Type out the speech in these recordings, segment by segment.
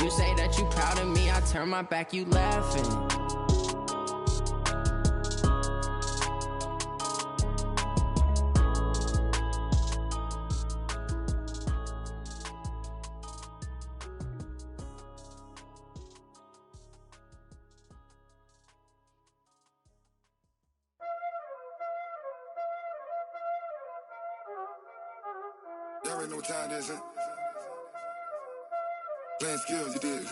You say that you proud of me, I turn my back, you laughing. Y'all already know what time it is, huh? Playing skills, you did.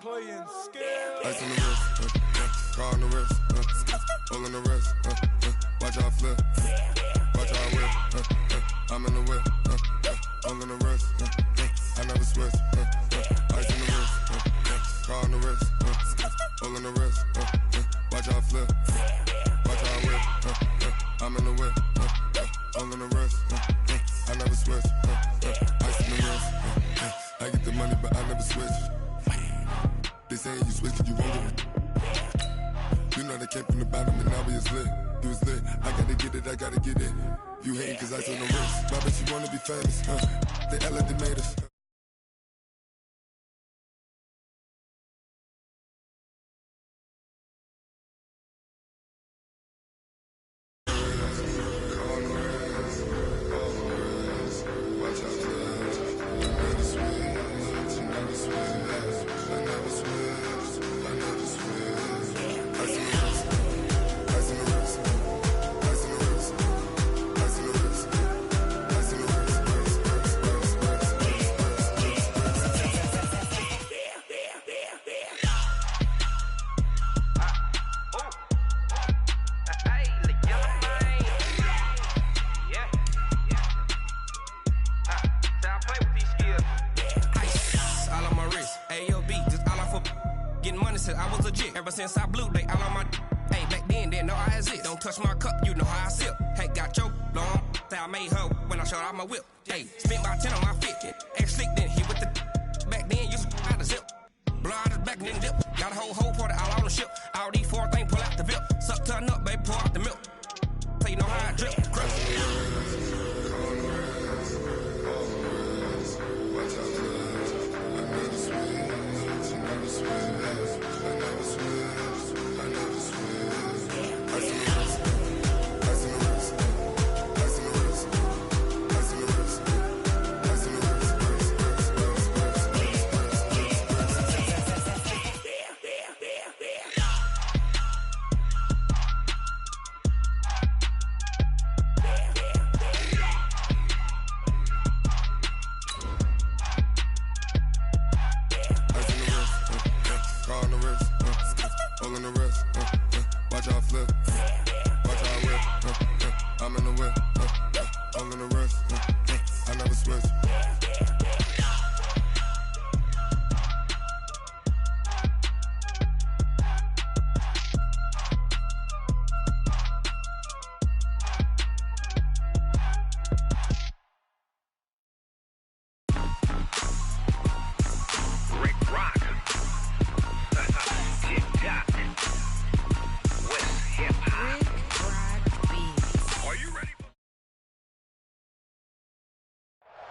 Playing skills. Ice on the wrist, car on the wrist, hole in the wrist, watch out flip, watch out whip, I'm in the whip, hole in the wrist, I never switch, ice on the wrist, car on the wrist, hole in the wrist, watch out flip, watch out whip, I'm in the whip, hole in the wrist, I never switch, ice on the wrist, I get the money but I never switch. They saying you switch cause you won't get it. You know they came from the bottom and now we is lit. You was lit, I gotta get it, I gotta get it. You hating cause ice on the wrist. Why bet you wanna be famous, They act like they made us. Since I blew, they all on my hey, back then, didn't know I had it. Don't touch my cup, you know how I sip. Hey, got your long, say I made her when I showed out my whip. Hey, spent about 10 on my fit. Ex slick, then hit with the back then, used to out the zip. Blow out his back, then dip. Got a whole party all on the ship. All these four things, pull out the VIP. Suck, turn up, baby, pour out the milk. So you know how I drip.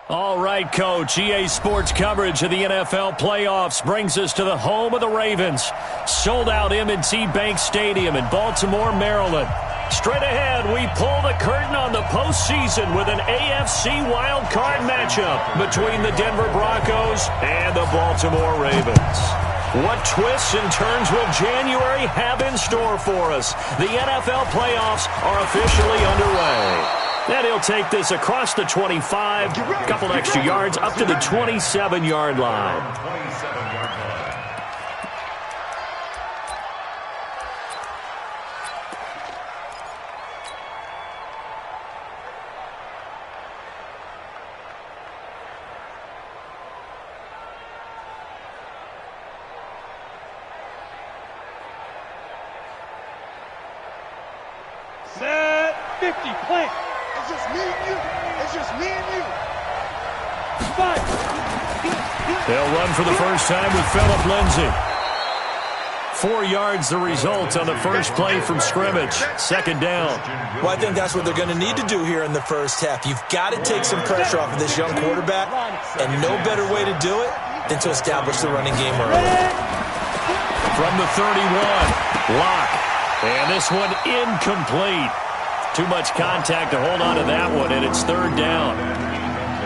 All right, Coach. EA Sports coverage of the NFL playoffs brings us to the home of the Ravens. Sold out M&T Bank Stadium in Baltimore, Maryland. Straight ahead, we pull the curtain on the postseason with an AFC wildcard matchup between the Denver Broncos and the Baltimore Ravens. What twists and turns will January have in store for us? The NFL playoffs are officially underway. And he'll take this across the 25, a couple extra yards, up to the 27-yard line. Set 50, plant. It's just me and you. It's just me and you. Spike. They'll run for the first time with Phillip Lindsay. 4 yards the result on the first play from scrimmage. Second down. Well, I think that's what they're going to need to do here in the first half. You've got to take some pressure off of this young quarterback, and no better way to do it than to establish the running game early. From the 31, Locke. And this one incomplete. Too much contact to hold on to that one, and it's third down.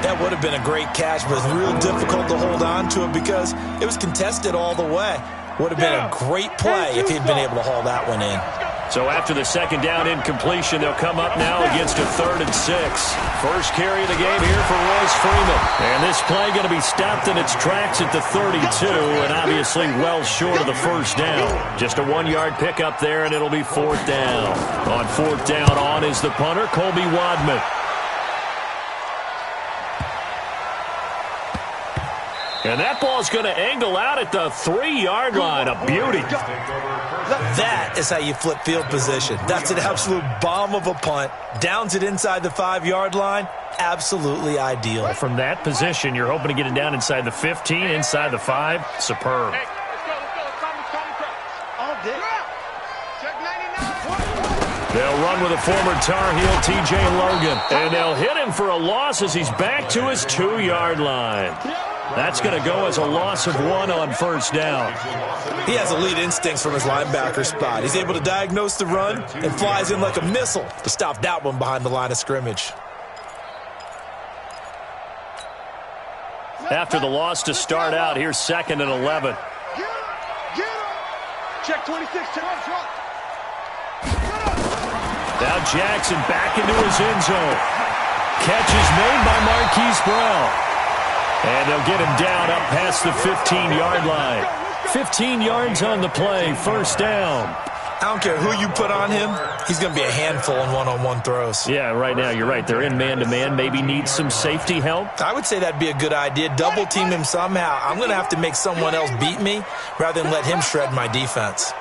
That would have been a great catch, but it's real difficult to hold on to it because it was contested all the way. Would have been a great play if he'd been able to haul that one in. So after the second down incompletion, they'll come up now against a 3rd and 6. First carry of the game here for Royce Freeman. And this play going to be stopped in its tracks at the 32, and obviously well short of the first down. Just a 1-yard pickup there, and it'll be 4th down. On 4th down, on is the punter, Colby Wadman. And that ball's going to angle out at the 3-yard line. A beauty. That is how you flip field position. That's an absolute bomb of a punt. Downs it inside the 5-yard line. Absolutely ideal. From that position, you're hoping to get it down inside the 15, inside the 5. Superb. They'll run with a former Tar Heel, T.J. Logan. And they'll hit him for a loss as he's back to his 2-yard line. That's going to go as a loss of 1 on first down. He has elite instincts from his linebacker spot. He's able to diagnose the run and flies in like a missile to stop that one behind the line of scrimmage. After the loss to start out, here's 2nd and 11. Check 26, check up front. Now Jackson back into his end zone. Catch is made by Marquise Brown. And they'll get him down up past the 15-yard line. 15 yards on the play, first down. I don't care who you put on him, he's going to be a handful in one-on-one throws. Yeah, right now, you're right. They're in man-to-man, maybe needs some safety help. I would say that'd be a good idea. Double-team him somehow. I'm going to have to make someone else beat me rather than let him shred my defense.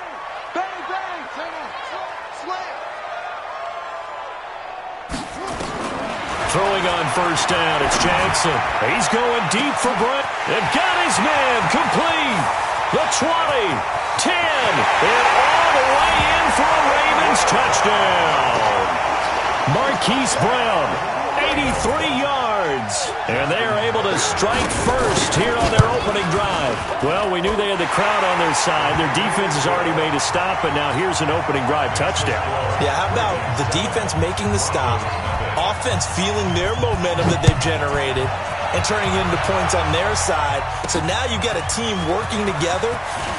Throwing on first down, it's Jackson. He's going deep for Brent. They've got his man complete. The 20, 10, and all the way in for a Ravens touchdown. Marquise Brown, 83 yards. And they are able to strike first here on their opening drive. Well, we knew they had the crowd on their side. Their defense has already made a stop, and now here's an opening drive touchdown. Yeah, how about the defense making the stop, offense feeling their momentum that they've generated, and turning it into points on their side. So now you've got a team working together,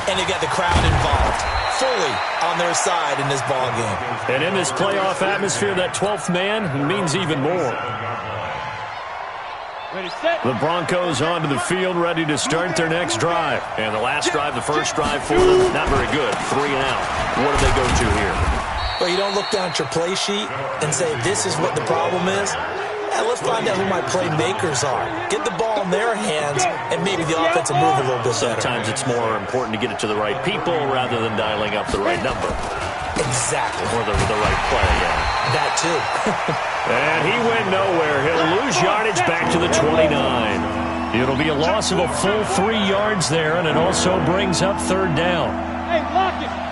and you've got the crowd involved fully on their side in this ball game. And in this playoff atmosphere, that 12th man means even more. The Broncos onto the field, ready to start their next drive. And the last drive, the first drive for them, not very good. 3 and out. What do they go to here? Well, you don't look down at your play sheet and say, this is what the problem is. And let's find out who my playmakers are. Get the ball in their hands, and maybe the offense will move a little bit better. Sometimes it's more important to get it to the right people rather than dialing up the right number. Exactly. Or the right play, yeah. That too. And he went nowhere. He'll lose yardage back to the 29. It'll be a loss of a full 3 yards there, and it also brings up third down. Hey, lock it.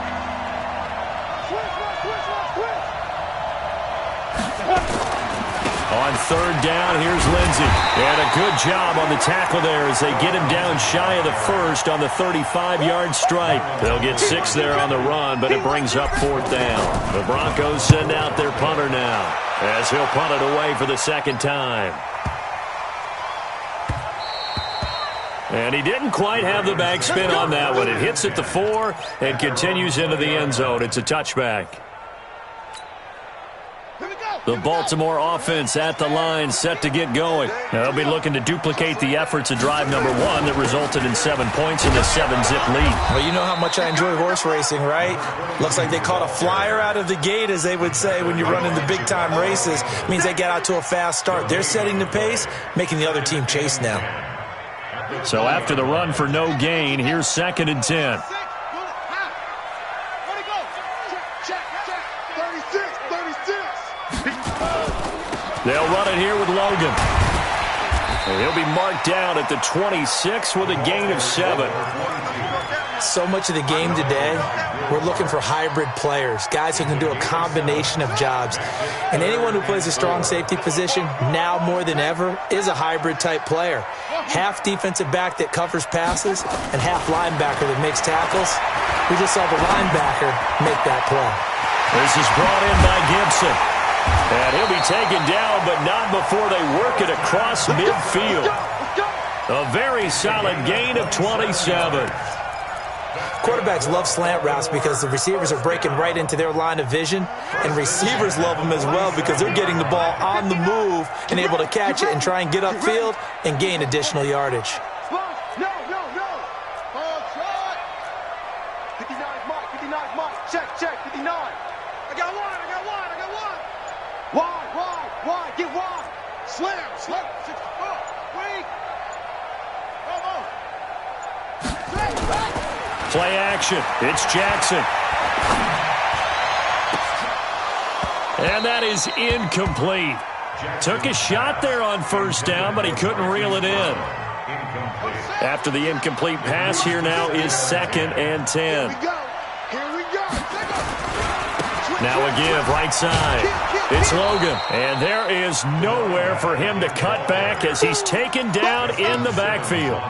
On third down, here's Lindsey. And a good job on the tackle there as they get him down shy of the first on the 35-yard strike. They'll get 6 there on the run, but it brings up fourth down. The Broncos send out their punter now as he'll punt it away for the second time. And he didn't quite have the backspin on that one. It hits at the 4 and continues into the end zone. It's a touchback. The Baltimore offense at the line, set to get going. They'll be looking to duplicate the efforts of drive number 1 that resulted in 7 points in the 7-zip lead. Well, you know how much I enjoy horse racing, right? Looks like they caught a flyer out of the gate, as they would say when you're running the big-time races. It means they get out to a fast start. They're setting the pace, making the other team chase now. So after the run for no gain, here's 2nd and 10. They'll run it here with Logan. And he'll be marked down at the 26 with a gain of 7. So much of the game today, we're looking for hybrid players, guys who can do a combination of jobs. And anyone who plays a strong safety position, now more than ever, is a hybrid-type player. Half defensive back that covers passes and half linebacker that makes tackles. We just saw the linebacker make that play. This is brought in by Gibson. And he'll be taken down, but not before they work it across midfield. A very solid gain of 27. Quarterbacks love slant routes because the receivers are breaking right into their line of vision, and receivers love them as well because they're getting the ball on the move and able to catch it and try and get upfield and gain additional yardage. No. Ball shot. 59 Mike. Check, 59. I got one. Wide. Get wide. Slam. 64. Weak. Play action. It's Jackson. And that is incomplete. Took a shot there on first down, but he couldn't reel it in. After the incomplete pass, here now is 2nd and 10. Here we go. Now a give, right side. It's Logan. And there is nowhere for him to cut back as he's taken down in the backfield.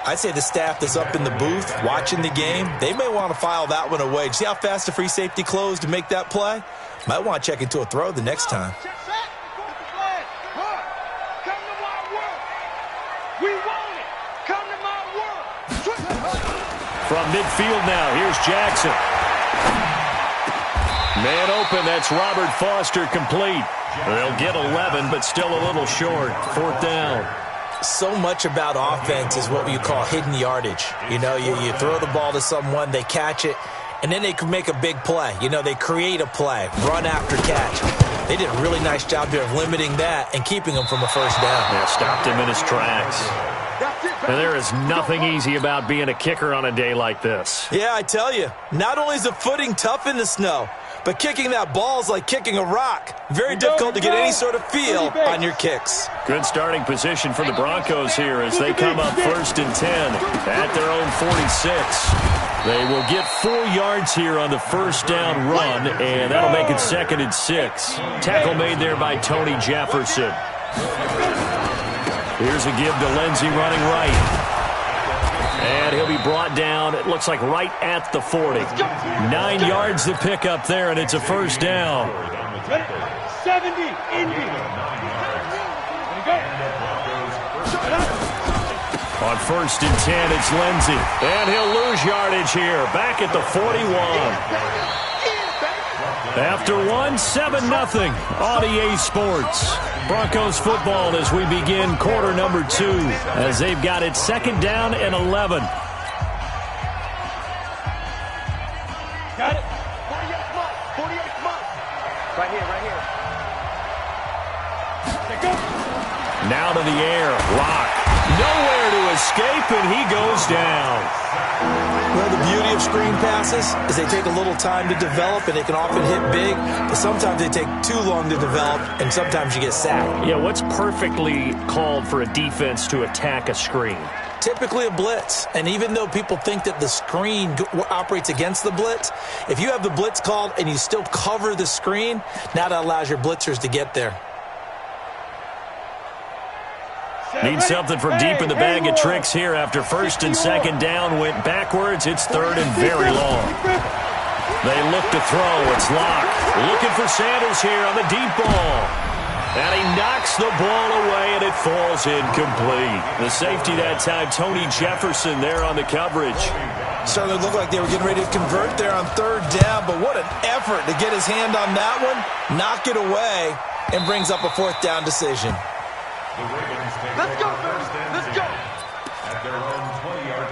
I'd say the staff that's up in the booth watching the game, they may want to file that one away. See how fast the free safety closed to make that play? Might want to check into a throw the next time. From midfield now, here's Jackson. Man open, that's Robert Foster complete. They'll get 11, but still a little short. 4th down. So much about offense is what you call hidden yardage. You know, you throw the ball to someone, they catch it, and then they can make a big play. You know, they create a play, run after catch. They did a really nice job there of limiting that and keeping him from a first down. Yeah, stopped him in his tracks. And there is nothing easy about being a kicker on a day like this. Yeah, I tell you, not only is the footing tough in the snow, but kicking that ball is like kicking a rock. Very difficult to get any sort of feel on your kicks. Good starting position for the Broncos here as they come up 1st and 10 at their own 46. They will get 4 yards here on the first down run, and that'll make it 2nd and 6. Tackle made there by Tony Jefferson. Here's a give to Lindsey running right. And he'll be brought down, it looks like right at the 40. 9 yards to pick up there, and it's a first down. 70, Indy. On 1st and 10, it's Lindsey. And he'll lose yardage here, back at the 41. After one, 7-0 on EA Sports. Broncos football as we begin quarter number 2 as they've got it 2nd down and 11. Got it. 48 months. Right here. Now to the air. Lock. Nowhere to escape, and he goes down. Well, the beauty of screen passes is they take a little time to develop, and they can often hit big, but sometimes they take too long to develop, and sometimes you get sacked. Yeah, what's perfectly called for a defense to attack a screen? Typically a blitz, and even though people think that the screen operates against the blitz, if you have the blitz called and you still cover the screen, now that allows your blitzers to get there. Need something from deep in the bag of tricks here after 1st and 2nd down. Went backwards. It's 3rd and very long. They look to throw. It's Locke. Looking for Sanders here on the deep ball. And he knocks the ball away, and it falls incomplete. The safety that time, Tony Jefferson there on the coverage. Certainly looked like they were getting ready to convert there on 3rd down, but what an effort to get his hand on that one, knock it away, and brings up a 4th down decision. Let's go, baby. Let's go. At their own 20-yard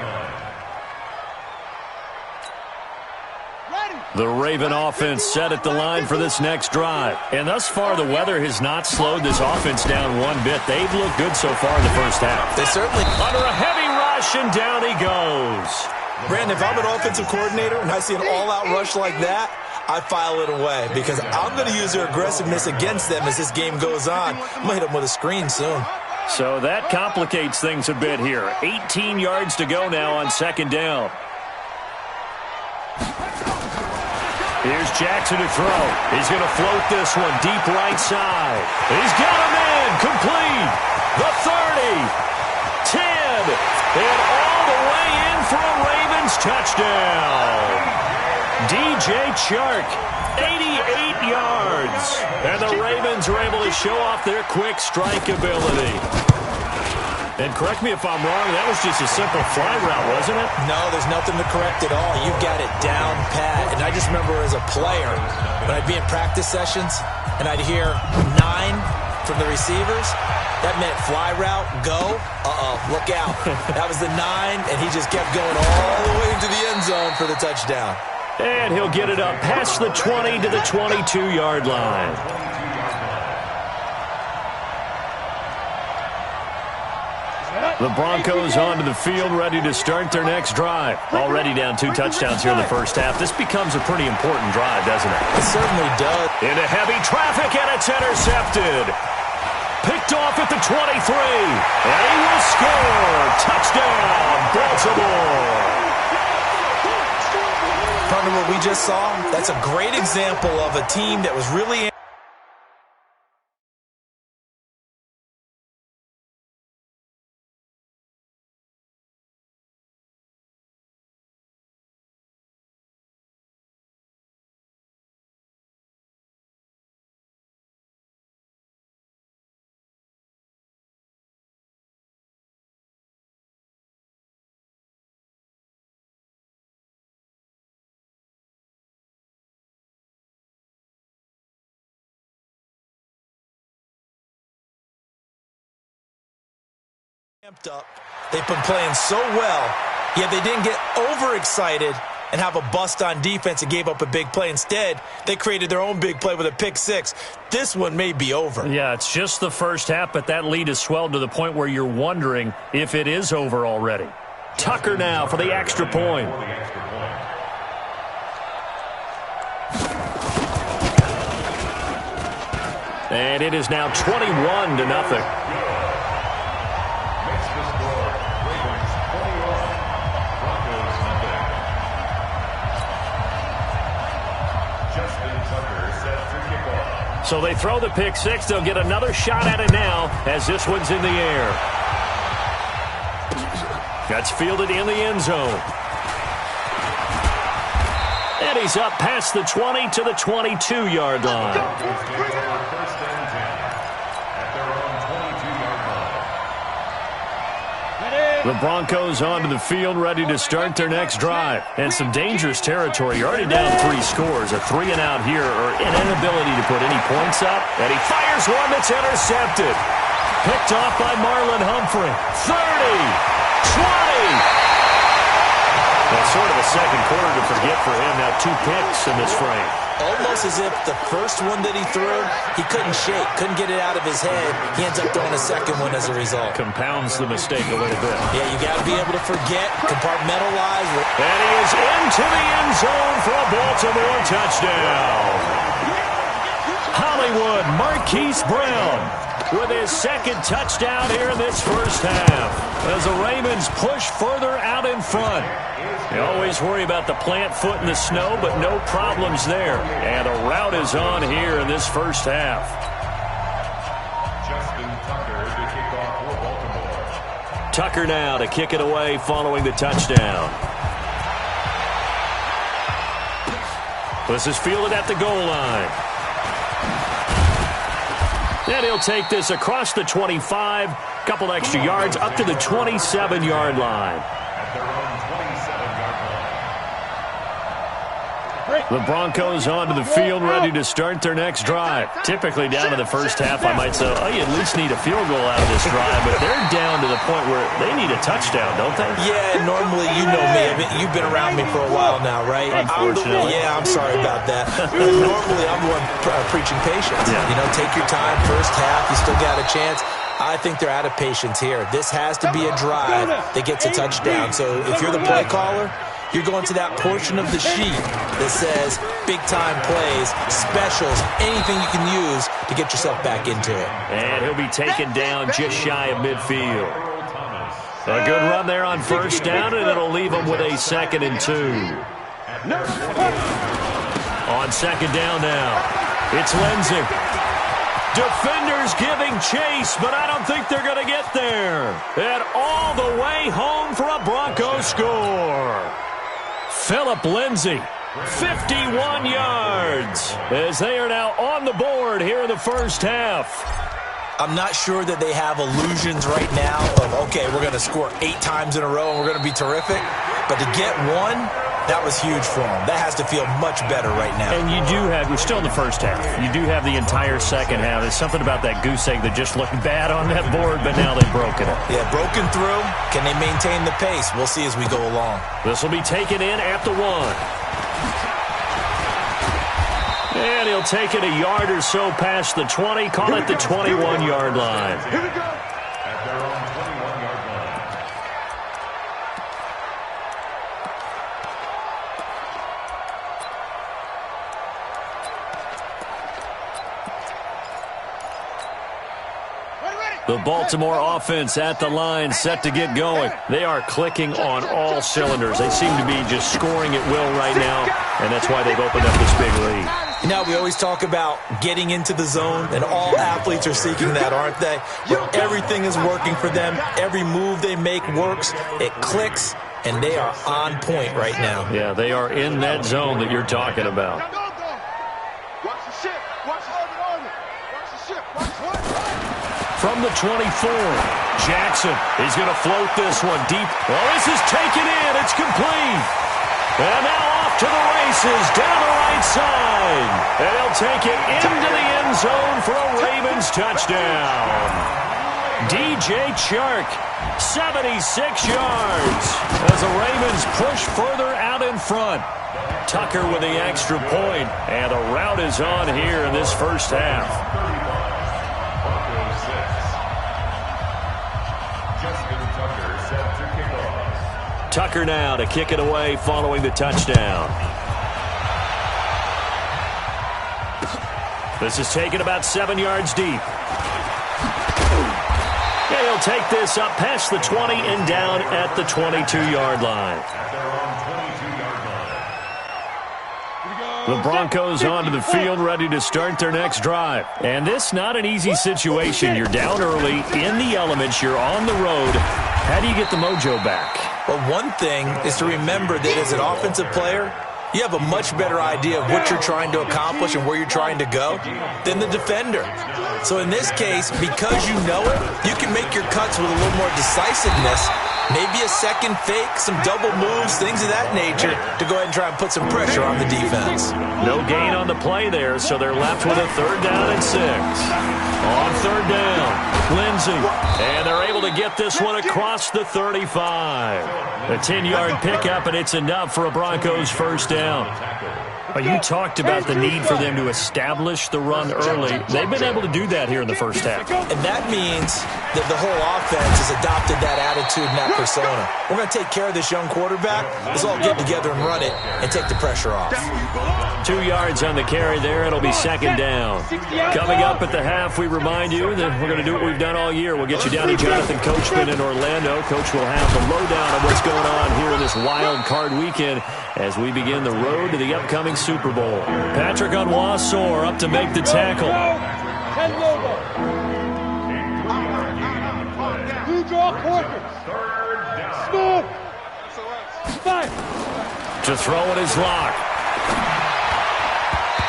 line. The Raven offense set at the line for this next drive. And thus far, the weather has not slowed this offense down one bit. They've looked good so far in the first half. They certainly... Under a heavy rush, and down he goes. Brandon, if I'm an offensive coordinator and I see an all-out rush like that, I file it away because I'm going to use their aggressiveness against them as this game goes on. I'm going to hit them with a screen soon. So that complicates things a bit here. 18 yards to go now on second down. Here's Jackson to throw. He's going to float this one deep right side. He's got him in. Complete. The 30. 10. And all the way in for a Ravens touchdown. DJ Chark, 88 yards. And the Ravens are able to show off their quick strike ability. And correct me if I'm wrong, that was just a simple fly route, wasn't it? No, there's nothing to correct at all. You've got it down pat. And I just remember as a player, when I'd be in practice sessions and I'd hear 9 from the receivers, that meant fly route, go, look out. That was the 9, and he just kept going all the way into the end zone for the touchdown. And he'll get it up past the 20 to the 22-yard line. The Broncos onto the field, ready to start their next drive. Already down 2 touchdowns here in the first half. This becomes a pretty important drive, doesn't it? It certainly does. Into heavy traffic, and it's intercepted. Picked off at the 23. And he will score. Touchdown, Baltimore. Partner, what we just saw, that's a great example of a team that was really amped up. They've been playing so well, yet they didn't get overexcited and have a bust on defense and gave up a big play. Instead, they created their own big play with a pick 6. This one may be over. Yeah, it's just the first half, but that lead has swelled to the point where you're wondering if it is over already. Tucker now for the extra point. And it is now 21-0. So they throw the pick 6. They'll get another shot at it now as this one's in the air. That's fielded in the end zone. And he's up past the 20 to the 22-yard line. The Broncos onto the field, ready to start their next drive. And some dangerous territory. You're already down 3 scores. A 3-and-out here, or an inability to put any points up. And he fires one that's intercepted. Picked off by Marlon Humphrey. 30, 20. That's sort of a second quarter to forget for him. Now 2 picks in this frame. Almost as if the first one that he threw, he couldn't shake, couldn't get it out of his head. He ends up throwing a second one as a result. Compounds the mistake a little bit. Yeah, you got to be able to forget, compartmentalize. And he is into the end zone for a Baltimore touchdown. Hollywood Marquise Brown with his second touchdown here in this first half as the Ravens push further out in front. You always worry about the plant foot in the snow, but no problems there. And a route is on here in this first half. Tucker now to kick it away following the touchdown. This is fielded at the goal line. And he'll take this across the 25, couple extra yards up to the 27-yard line. The Broncos onto the field, ready to start their next drive. Typically down to the first half, I might say, oh, you at least need a field goal out of this drive, but they're down to the point where they need a touchdown, don't they? Yeah, normally, you know me. I mean, you've been around me for a while now, right? Unfortunately. I'm sorry about that. Normally, I'm the one preaching patience. Yeah. You know, take your time, first half, you still got a chance. I think they're out of patience here. This has to be a drive that gets a touchdown. So if you're the play caller, you're going to that portion of the sheet that says big-time plays, specials, anything you can use to get yourself back into it. And he'll be taken down just shy of midfield. A good run there on first down, and it'll leave him with a 2nd and 2. On second down now, it's Lindsey. Defenders giving chase, but I don't think they're going to get there. And all the way home for a Broncos score. Phillip Lindsey, 51 yards, as they are now on the board here in the first half. I'm not sure that they have illusions right now of, okay, we're going to score 8 times in a row and we're going to be terrific. But to get one, that was huge for them. That has to feel much better right now. And you do have, we're still in the first half. You do have the entire second half. There's something about that goose egg that just looked bad on that board, but now they've broken it. Yeah, broken through. Can they maintain the pace? We'll see as we go along. This will be taken in at the 1. And he'll take it a yard or so past the 20, call it the 21-yard line. Here we go. At their own 21-yard line. The Baltimore offense at the line, set to get going. They are clicking on all cylinders. They seem to be just scoring at will right now, and that's why they've opened up this big lead. You know, we always talk about getting into the zone, and all athletes are seeking that, aren't they? Where everything is working for them. Every move they make works. It clicks, and they are on point right now. Yeah, they are in that zone that you're talking about. Watch the ship. Watch the army. Watch the ship. Watch what? From the 24, Jackson is going to float this one deep. Well, this is taken in. It's complete. And now off to the races down the right side. And he'll take it into the end zone for a Ravens touchdown. DJ Chark, 76 yards as the Ravens push further out in front. Tucker with the extra point, and the route is on here in this first half. Tucker now to kick it away following the touchdown. This is taken about 7 yards deep. And he'll take this up past the 20 and down at the 22-yard line. The Broncos onto the field, ready to start their next drive. And this not an easy situation. You're down early, in the elements, you're on the road. How do you get the mojo back? Well, one thing is to remember that as an offensive player, you have a much better idea of what you're trying to accomplish and where you're trying to go than the defender. So in this case, because you know it, you can make your cuts with a little more decisiveness. Maybe a second fake, some double moves, things of that nature to go ahead and try and put some pressure on the defense. No gain on the play there, so they're left with a 3rd down and 6. On 3rd down, Lindsey. And they're able to get this one across the 35. A 10-yard pickup, and it's enough for a Broncos first down. You talked about the need for them to establish the run early. They've been able to do that here in the first half. And that means that the whole offense has adopted that attitude and that persona. We're going to take care of this young quarterback. Let's all get together and run it and take the pressure off. 2 yards on the carry there. It'll be 2nd down. Coming up at the half, we remind you that we're going to do what we've done all year. We'll get you down to Jonathan Coachman in Orlando. Coach will have the lowdown of what's going on here in this wild card weekend as we begin the road to the upcoming Super Bowl. Patrick Onwuasor up to make the tackle. You draw corners. Smooth. Five. To throw it is Locke.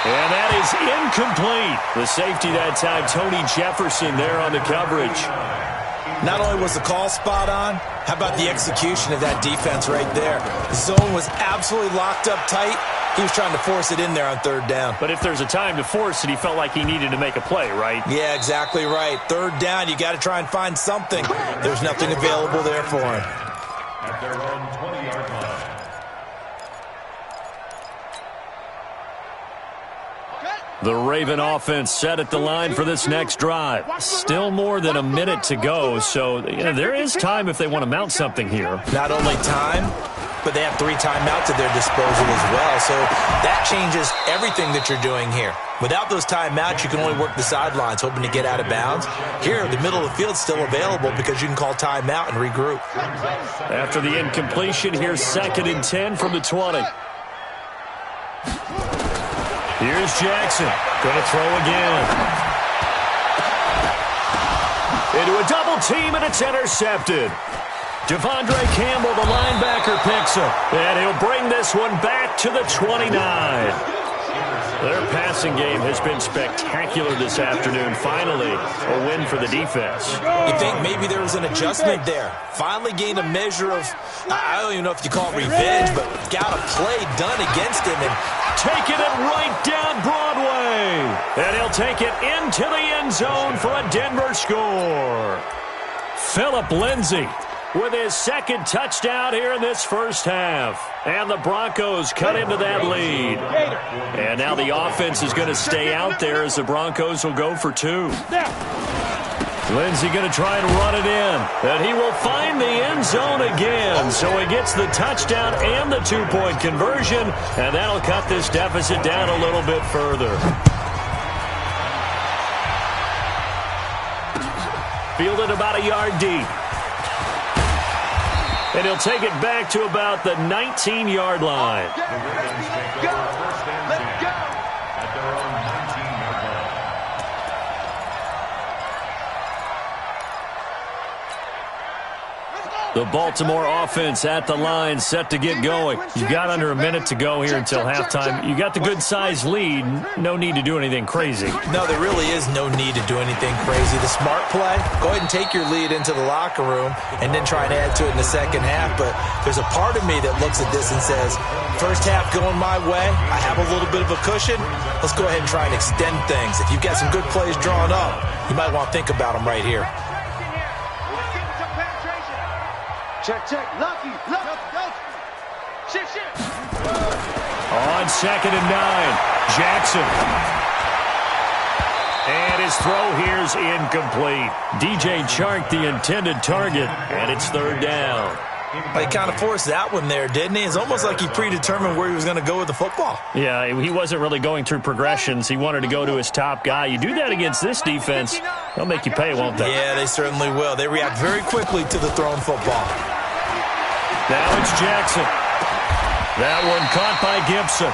And that is incomplete. The safety that time, Tony Jefferson there on the coverage. Not only was the call spot on, how about the execution of that defense right there? The zone was absolutely locked up tight. He was trying to force it in there on 3rd down. But if there's a time to force it, he felt like he needed to make a play, right? Yeah, exactly right. 3rd down, you got to try and find something. There's nothing available there for him. At their own 20-yard line. The Raven offense set at the line for this next drive. Still more than a minute to go, so there is time if they want to mount something here. Not only time, but they have 3 timeouts at their disposal as well. So that changes everything that you're doing here. Without those timeouts, you can only work the sidelines, hoping to get out of bounds. Here, the middle of the field's still available because you can call timeout and regroup. After the incompletion, here's 2nd and 10 from the 20. Here's Jackson. Going to throw again. Into a double team, and it's intercepted. Devondre Campbell, the linebacker, picks him. And he'll bring this one back to the 29. Their passing game has been spectacular this afternoon. Finally, a win for the defense. You think maybe there was an adjustment there. Finally gained a measure of, I don't even know if you call it revenge, but got a play done against him. And taking it right down Broadway. And he'll take it into the end zone for a Denver score. Phillip Lindsay with his 2nd touchdown here in this first half. And the Broncos cut into that lead. And now the offense is going to stay out there as the Broncos will go for 2. Lindsay going to try and run it in. And he will find the end zone again. So he gets the touchdown and the 2-point conversion. And that'll cut this deficit down a little bit further. Fielded about a yard deep. And he'll take it back to about the 19-yard line. Let's go! Let's go! At their own 19-yard line. The Baltimore offense at the line, set to get going. You've got under a minute to go here until halftime. You got the good-sized lead. No need to do anything crazy. No, there really is no need to do anything crazy. The smart play, go ahead and take your lead into the locker room and then try and add to it in the second half. But there's a part of me that looks at this and says, first half going my way, I have a little bit of a cushion. Let's go ahead and try and extend things. If you've got some good plays drawn up, you might want to think about them right here. Check, check. Lucky. Shift. On 2nd and 9, Jackson. And his throw here's incomplete. DJ Chark, the intended target, and it's 3rd down. He kind of forced that one there, didn't he? It's almost like he predetermined where he was going to go with the football. Yeah, he wasn't really going through progressions. He wanted to go to his top guy. You do that against this defense, they'll make you pay, won't they? Yeah, they certainly will. They react very quickly to the thrown football. Now it's Jackson. That one caught by Gibson.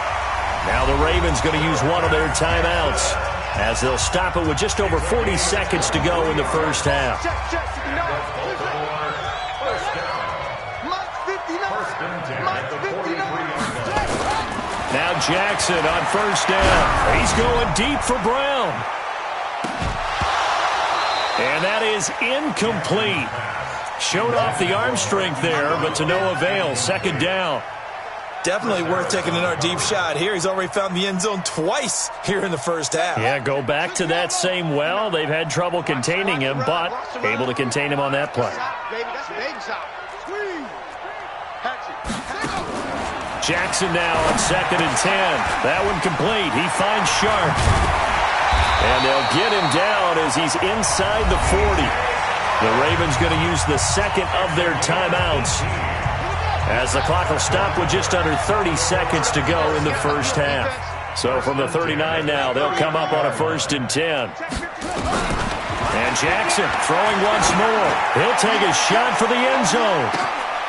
Now the Ravens going to use one of their timeouts as they'll stop it with just over 40 seconds to go in the first half. Now Jackson on 1st down. He's going deep for Brown. And that is incomplete. Showed off the arm strength there, but to no avail. 2nd down. Definitely worth taking another deep shot here. He's already found the end zone twice here in the first half. Yeah, go back to that same well. They've had trouble containing him, but able to contain him on that play. Jackson now on 2nd and 10. That one complete. He finds Sharp. And they'll get him down as he's inside the 40. The Ravens going to use the 2nd of their timeouts as the clock will stop with just under 30 seconds to go in the first half. So from the 39 now, they'll come up on a 1st and 10. And Jackson throwing once more. He'll take a shot for the end zone.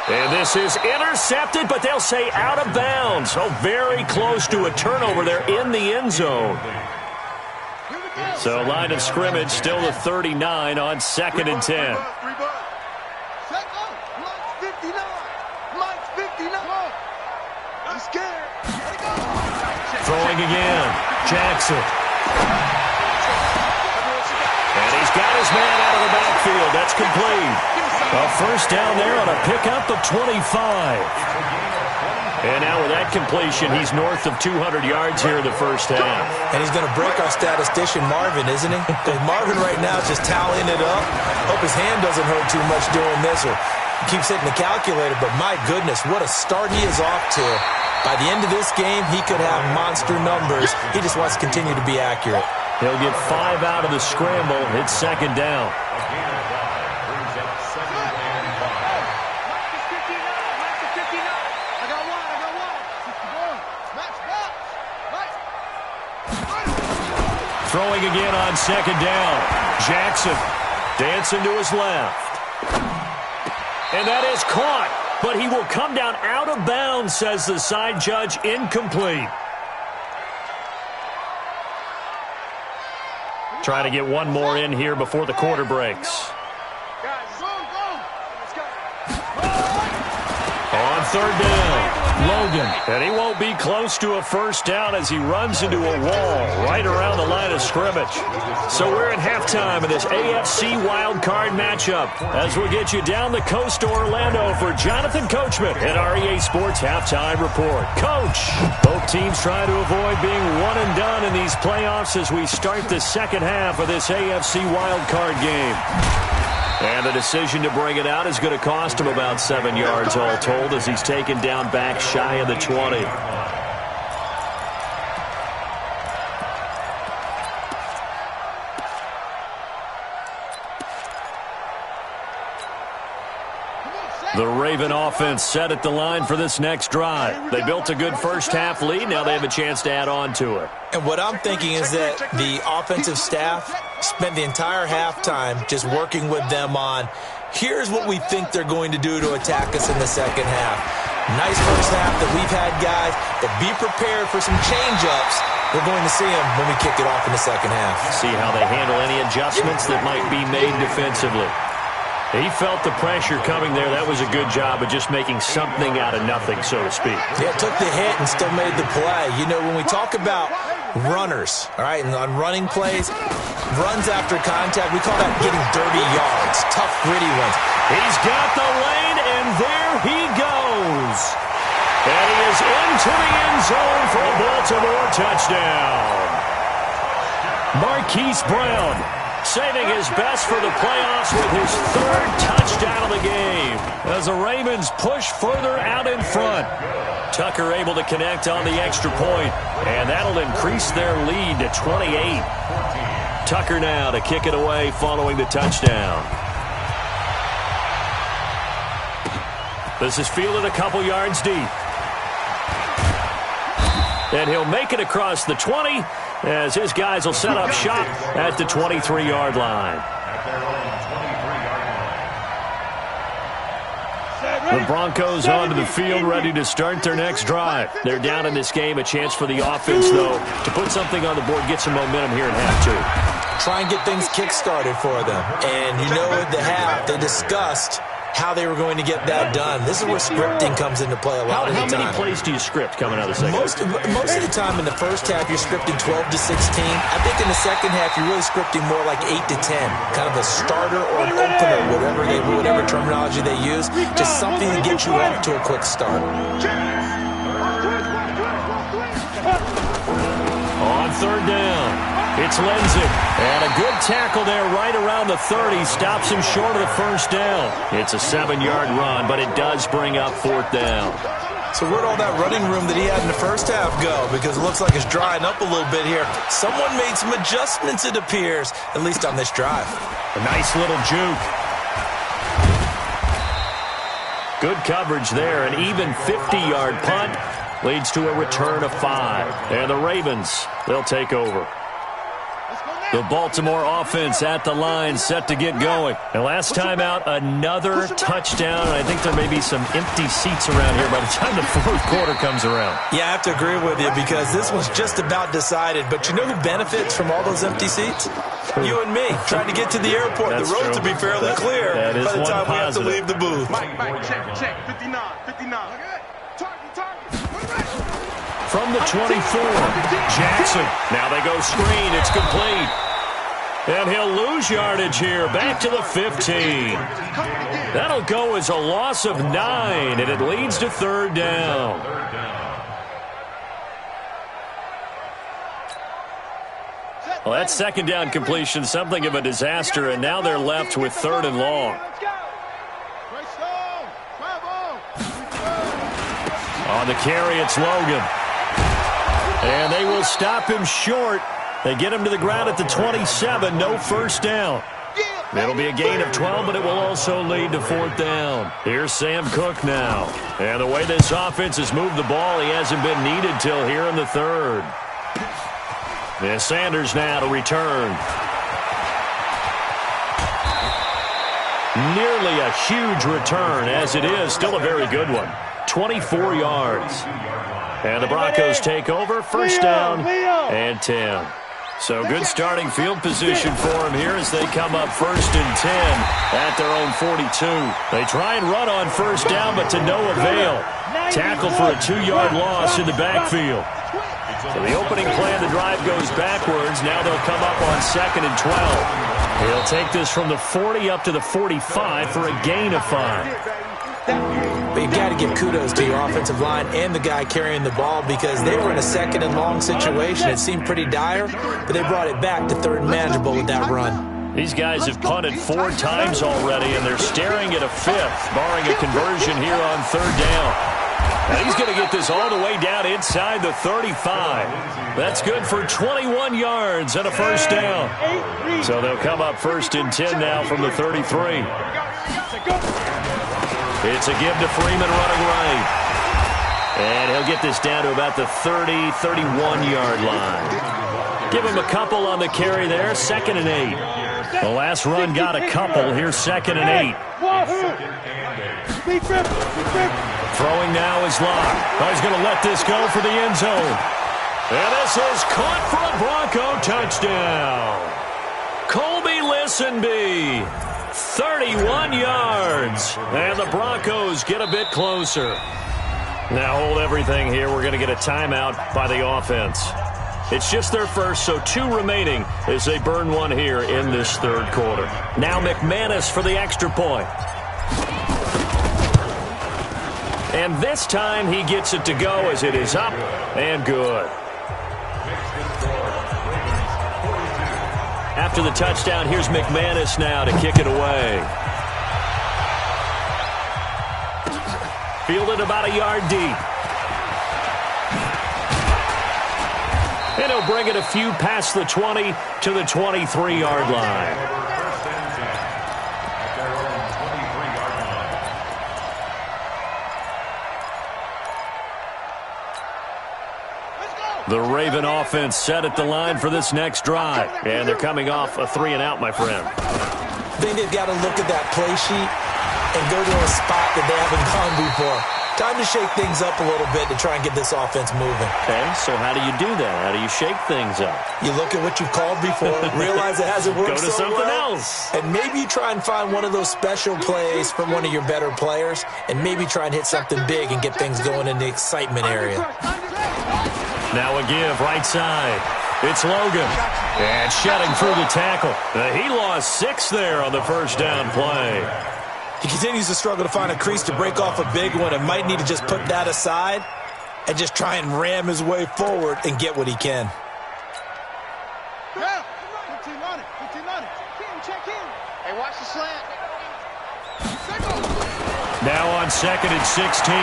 And this is intercepted, but they'll say out of bounds. So very close to a turnover there in the end zone. So line of scrimmage still the 39 on 2nd and 10. Throwing again. Jackson. And he's got his man out of the backfield. That's complete. A 1st down there on a pickup of 25. And now with that completion, he's north of 200 yards here in the first half. And he's going to break our statistician Marvin, isn't he? Because Marvin right now is just tallying it up. Hope his hand doesn't hurt too much doing this or keeps hitting the calculator. But my goodness, what a start he is off to. By the end of this game, he could have monster numbers. He just wants to continue to be accurate. He'll get 5 out of the scramble. It's 2nd down. Throwing again on second down. Jackson dancing to his left. And that is caught, but he will come down out of bounds, says the side judge. Incomplete. Trying to get one more in here before the quarter breaks. On third down, Logan. And he won't be close to a first down as he runs into a wall right around the line of scrimmage. So we're at halftime of this AFC wildcard matchup as we'll get you down the coast to Orlando for Jonathan Coachman at our EA Sports Halftime Report. Coach, both teams trying to avoid being one and done in these playoffs as we start the second half of this AFC wildcard game. And the decision to bring it out is going to cost him about 7 yards all told as he's taken down back shy of the 20. The Raven offense set at the line for this next drive. They built a good first-half lead. Now they have a chance to add on to it. And what I'm thinking is that the offensive staff spent the entire halftime just working with them on, here's what we think they're going to do to attack us in the second half. Nice first half that we've had, guys, but be prepared for some change-ups. We're going to see them when we kick it off in the second half. See how they handle any adjustments that might be made defensively. He felt the pressure coming there. That was a good job of just making something out of nothing, so to speak. Yeah, took the hit and still made the play. You know, when we talk about runners, all right, and on running plays, runs after contact, we call that getting dirty yards, tough, gritty ones. He's got the lane, and there he goes. And he is into the end zone for a Baltimore touchdown. Marquise Brown saving his best for the playoffs with his third touchdown of the game as the Ravens push further out in front. Tucker able to connect on the extra point, and that'll increase their lead to 28. Tucker now to kick it away following the touchdown. This is fielded a couple yards deep. And he'll make it across the 20 as his guys will set up shop at the 23-yard line. The Broncos onto the field ready to start their next drive. They're down in this game. A chance for the offense, though, to put something on the board, get some momentum here in half two. Try and get things kick-started for them. And you know at the half, they discussed how they were going to get that done. This is where scripting comes into play a lot of the time. How many plays do you script coming out of the second half? Most of the time in the first half, you're scripting 12 to 16. I think in the second half, you're really scripting more like 8 to 10. Kind of a starter or an opener, whatever terminology they use. Just something to get you off to a quick start. On third down, it's Lindsey. And a good tackle there right around the 30. Stops him short of the first down. It's a 7-yard run, but it does bring up fourth down. So where'd all that running room that he had in the first half go? Because it looks like it's drying up a little bit here. Someone made some adjustments, it appears, at least on this drive. A nice little juke. Good coverage there. An even 50-yard punt leads to a return of 5. And the Ravens, they'll take over. The Baltimore offense at the line, set to get going. And last time out, another touchdown. And I think there may be some empty seats around here by the time the fourth quarter comes around. Yeah, I have to agree with you because this was just about decided. But you know who benefits from all those empty seats? You and me, trying to get to the airport. That's the roads true. will be fairly clear by the time we have to leave the booth. Mike, check, 59. From the 24, Jackson. Now they go screen. It's complete. And he'll lose yardage here. Back to the 15. That'll go as a loss of 9, and it leads to third down. Well, that second down completion, something of a disaster, and now they're left with third and long. On the carry, it's Logan. And they will stop him short. They get him to the ground at the 27. No first down. It'll be a gain of 12, but it will also lead to fourth down. Here's Sam Cook now. And the way this offense has moved the ball, he hasn't been needed till here in the third. And Sanders now to return. Nearly a huge return, as it is. Still a very good one. 24 yards. And the Broncos take over. First down and 10. So good starting field position for them here as they come up 1st and 10 at their own 42. They try and run on first down, but to no avail. Tackle for a 2-yard loss in the backfield. So the opening play of the drive goes backwards. Now they'll come up on 2nd and 12. He'll take this from the 40 up to the 45 for a gain of 5. But you've got to give kudos to your offensive line and the guy carrying the ball because they were in a 2nd and long situation. It seemed pretty dire, but they brought it back to 3rd and manageable with that run. These guys have punted 4 times already, and they're staring at a 5th, barring a conversion here on 3rd down. And he's going to get this all the way down inside the 35. That's good for 21 yards and a first down. So they'll come up 1st and 10 now from the 33. It's a give to Freeman running right. And he'll get this down to about the 30, 31-yard line. Give him a couple on the carry there, 2nd and 8. The last run got a couple. Here's 2nd and 8. Throwing now is Locke. He's going to let this go for the end zone. And this is caught for a Bronco touchdown. Colby Listenby, 31 yards. And the Broncos get a bit closer. Now hold everything here. We're going to get a timeout by the offense. It's just their first, so 2 remaining as they burn one here in this 3rd quarter. Now McManus for the extra point. And this time he gets it to go as it is up and good. After the touchdown, here's McManus now to kick it away. Fielded about a yard deep. And he'll bring it a few past the 20 to the 23-yard line. The Raven offense set at the line for this next drive. And they're coming off a 3-and-out, my friend. I think they've got to look at that play sheet and go to a spot that they haven't gone before. Time to shake things up a little bit to try and get this offense moving. Okay, so how do you do that? How do you shake things up? You look at what you've called before, realize it hasn't worked so so well. Go to something else. And maybe you try and find one of those special plays from one of your better players, and maybe try and hit something big and get things going in the excitement area. Now a give, right side. It's Logan. And shedding through the tackle. He lost 6 there on the first down play. He continues to struggle to find a crease to break off a big one and might need to just put that aside and just try and ram his way forward and get what he can. Hey, watch the slant. Now on 2nd and 16,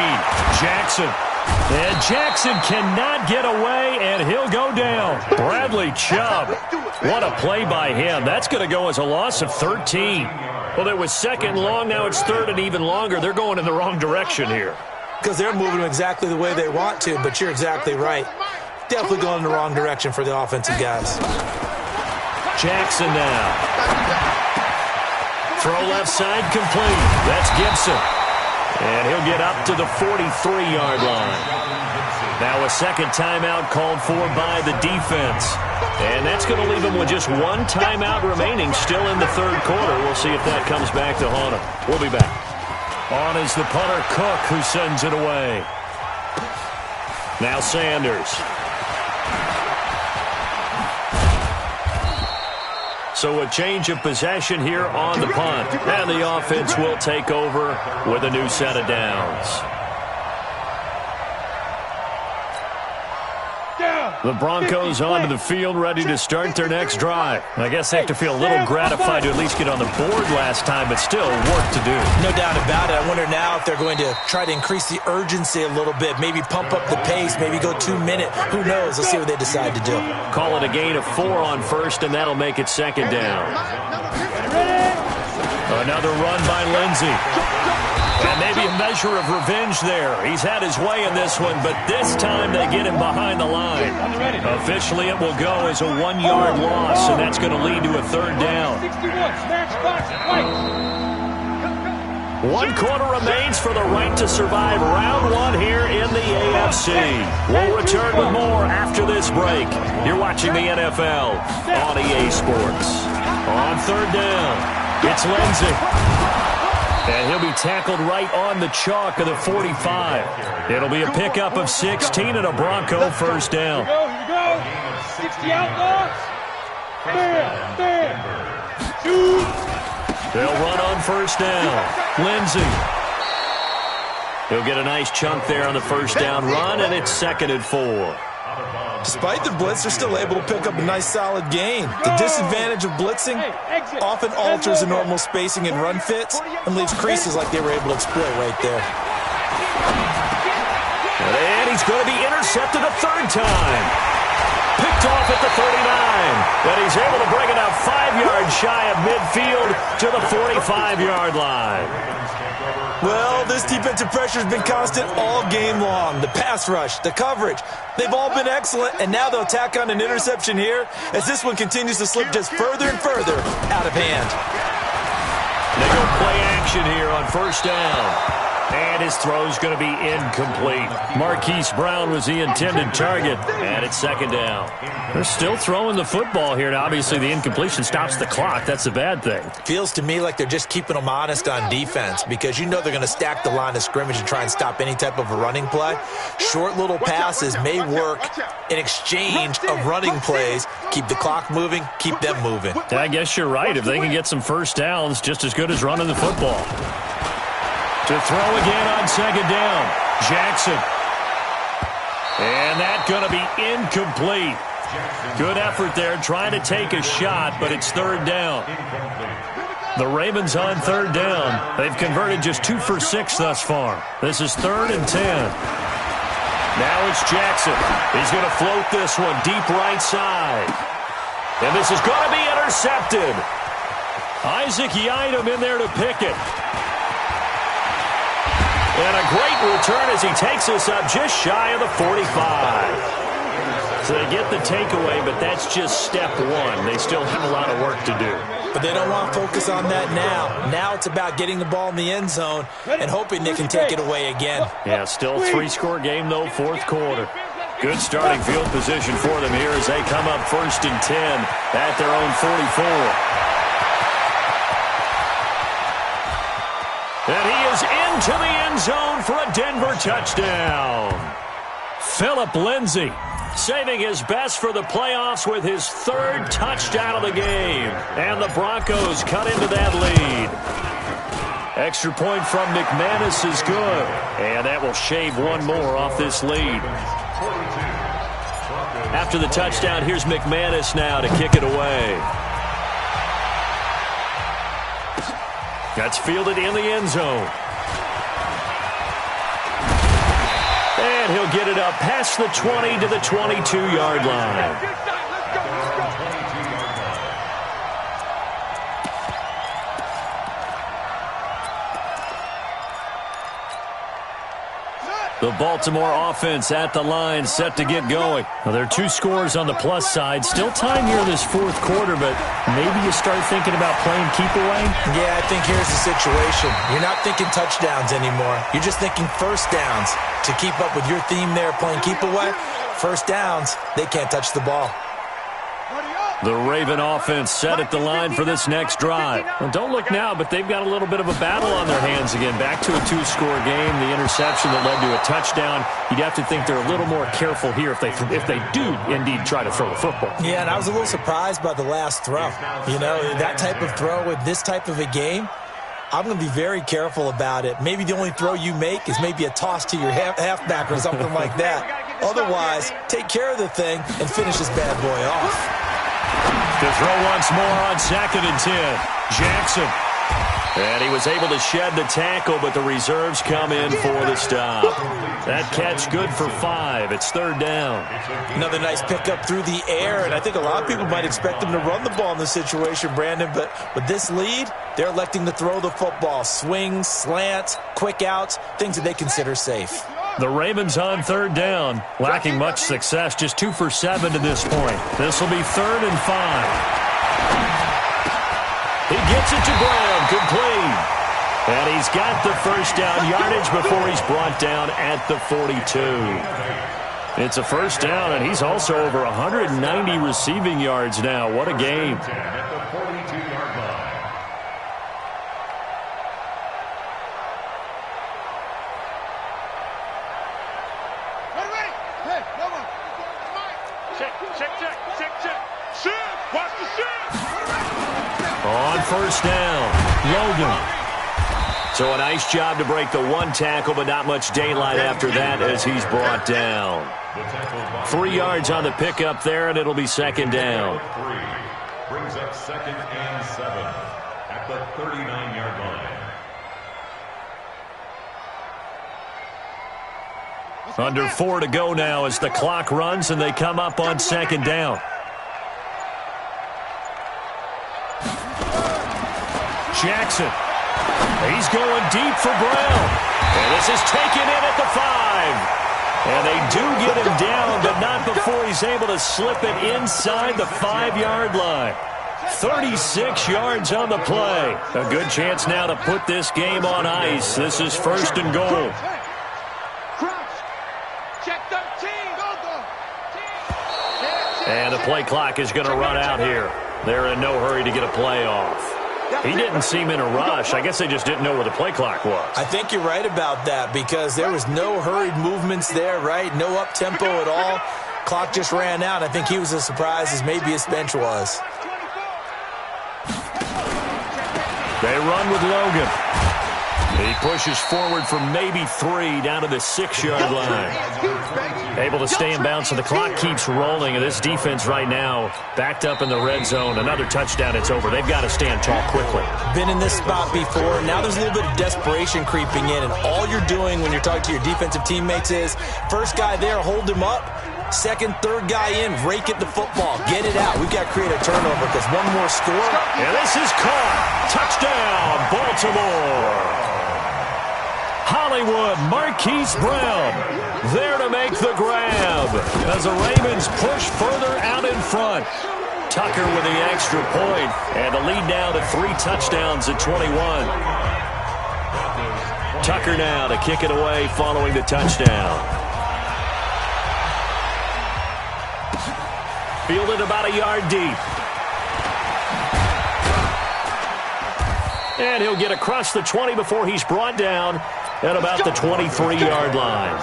Jackson. And Jackson cannot get away, and he'll go down. Bradley Chubb. What a play by him. That's going to go as a loss of 13. Well, it was 2nd and long. Now it's 3rd and even longer. They're going in the wrong direction here. Because they're moving exactly the way they want to, but you're exactly right. Definitely going in the wrong direction for the offensive guys. Jackson now. Throw left side complete. That's Gibson. And he'll get up to the 43-yard line. Now a second timeout called for by the defense. And that's going to leave him with just 1 timeout remaining still in the 3rd quarter. We'll see if that comes back to haunt him. We'll be back. On is the punter, Cook, who sends it away. Now Sanders. So a change of possession here on the punt. And the offense will take over with a new set of downs. The Broncos onto the field, ready to start their next drive. I guess they have to feel a little gratified to at least get on the board last time, but still work to do. No doubt about it. I wonder now if they're going to try to increase the urgency a little bit, maybe pump up the pace, maybe go 2-minute. Who knows? Let's see what they decide to do. Call it a gain of 4 on first, and that'll make it 2nd down. Another run by Lindsey. And maybe a measure of revenge there. He's had his way in this one, but this time they get him behind the line. Officially, it will go as a 1-yard loss, and that's going to lead to a third down. 1 quarter remains for the right to survive round 1 here in the AFC. We'll return with more after this break. You're watching the NFL on EA Sports. On third down, it's Lindsey. And he'll be tackled right on the chalk of the 45. It'll be a pickup of 16 and a Bronco first down. Here we go. 60 outlaws. Bam. Shoot. They'll run on first down. Lindsey. He'll get a nice chunk there on the first down run, and it's 2nd and 4. Despite the blitz, they're still able to pick up a nice solid gain. The disadvantage of blitzing often alters the normal spacing and run fits and leaves creases like they were able to exploit right there. And he's going to be intercepted a third time. Picked off at the 39. But he's able to bring it out 5 yards shy of midfield to the 45-yard line. Well, this defensive pressure has been constant all game long. The pass rush, the coverage, they've all been excellent, and now they'll tack on an interception here as this one continues to slip just further and further out of hand. They go play action here on first down. And his throw's going to be incomplete. Marquise Brown was the intended target, and it's 2nd down. They're still throwing the football here, and obviously the incompletion stops the clock. That's a bad thing. Feels to me like they're just keeping them honest on defense because you know they're going to stack the line of scrimmage and try and stop any type of a running play. Short little passes may work in exchange of running plays. Keep the clock moving, keep them moving. I guess you're right. If they can get some first downs, just as good as running the football. To throw again on 2nd down, Jackson. And that's going to be incomplete. Good effort there, trying to take a shot, but it's 3rd down. The Ravens on 3rd down. They've converted just 2 for 6 thus far. This is 3rd and 10. Now it's Jackson. He's going to float this one deep right side. And this is going to be intercepted. Isaac Yiadom in there to pick it. And a great return as he takes us up just shy of the 45. So they get the takeaway, but that's just step 1. They still have a lot of work to do. But they don't want to focus on that now. Now it's about getting the ball in the end zone and hoping they can take it away again. Yeah, still a 3-score game, though, 4th quarter. Good starting field position for them here as they come up 1st and 10 at their own 44. And he is into the end zone for a Denver touchdown. Phillip Lindsay saving his best for the playoffs with his 3rd touchdown of the game. And the Broncos cut into that lead. Extra point from McManus is good. And that will shave 1 more off this lead. After the touchdown, here's McManus now to kick it away. That's fielded in the end zone. And he'll get it up past the 20 to the 22-yard line. The Baltimore offense at the line, set to get going. Well, there are 2 scores on the plus side. Still time here in this 4th quarter, but maybe you start thinking about playing keep away? Yeah, I think here's the situation. You're not thinking touchdowns anymore. You're just thinking first downs. To keep up with your theme there, playing keep away, first downs, they can't touch the ball. The Raven offense set at the line for this next drive. Well, don't look now, but they've got a little bit of a battle on their hands again. Back to a 2-score game. The interception that led to a touchdown. You'd have to think they're a little more careful here if they do indeed try to throw the football. Yeah, and I was a little surprised by the last throw. You know, that type of throw with this type of a game, I'm going to be very careful about it. Maybe the only throw you make is maybe a toss to your halfback or something like that. Otherwise, take care of the thing and finish this bad boy off. To throw once more on 2nd and 10. Jackson. And he was able to shed the tackle, but the reserves come in for the stop. That catch good for 5. It's 3rd down. Another nice pickup through the air, and I think a lot of people might expect him to run the ball in this situation, Brandon, but with this lead, they're electing to throw the football. Swings, slants, quick outs, things that they consider safe. The Ravens on 3rd down, lacking much success, just 2 for 7 to this point. This will be 3rd and 5. He gets it to Brown, complete. And he's got the first down yardage before he's brought down at the 42. It's a first down, and he's also over 190 receiving yards now. What a game. At the 42-yard line. Ready. Hey, come on. Check. Shift. Watch the shift. On first down, Logan. So a nice job to break the 1 tackle, but not much daylight after that as he's brought down. 3 yards on the pickup there, and it'll be 2nd down. Brings up 2nd and 7 at the 39-yard line. Under 4 to go now as the clock runs, and they come up on 2nd down. Jackson. He's going deep for Brown. And this is taken in at the 5. And they do get him down, but not before he's able to slip it inside the 5-yard line. 36 yards on the play. A good chance now to put this game on ice. This is 1st and goal. Check 13. And the play clock is going to run out here. They're in no hurry to get a play off. He didn't seem in a rush. I guess they just didn't know where the play clock was. I think you're right about that because there was no hurried movements there, right? No up-tempo at all. Clock just ran out. I think he was as surprised as maybe his bench was. They run with Logan. He pushes forward for maybe 3 down to the 6-yard line. Able to stay in bounds, so the clock keeps rolling. And this defense right now backed up in the red zone. Another touchdown, it's over. They've got to stand tall quickly. Been in this spot before. Now there's a little bit of desperation creeping in. And all you're doing when you're talking to your defensive teammates is first guy there, hold him up. Second, third guy in, rake at the football. Get it out. We've got to create a turnover because one more score. And this is caught. Touchdown, Baltimore. Hollywood, Marquise Brown, there to make the grab as the Ravens push further out in front. Tucker with the extra point, and the lead now to 3 touchdowns at 21. Tucker now to kick it away following the touchdown. Fielded about a yard deep. And he'll get across the 20 before he's brought down at about the 23-yard line.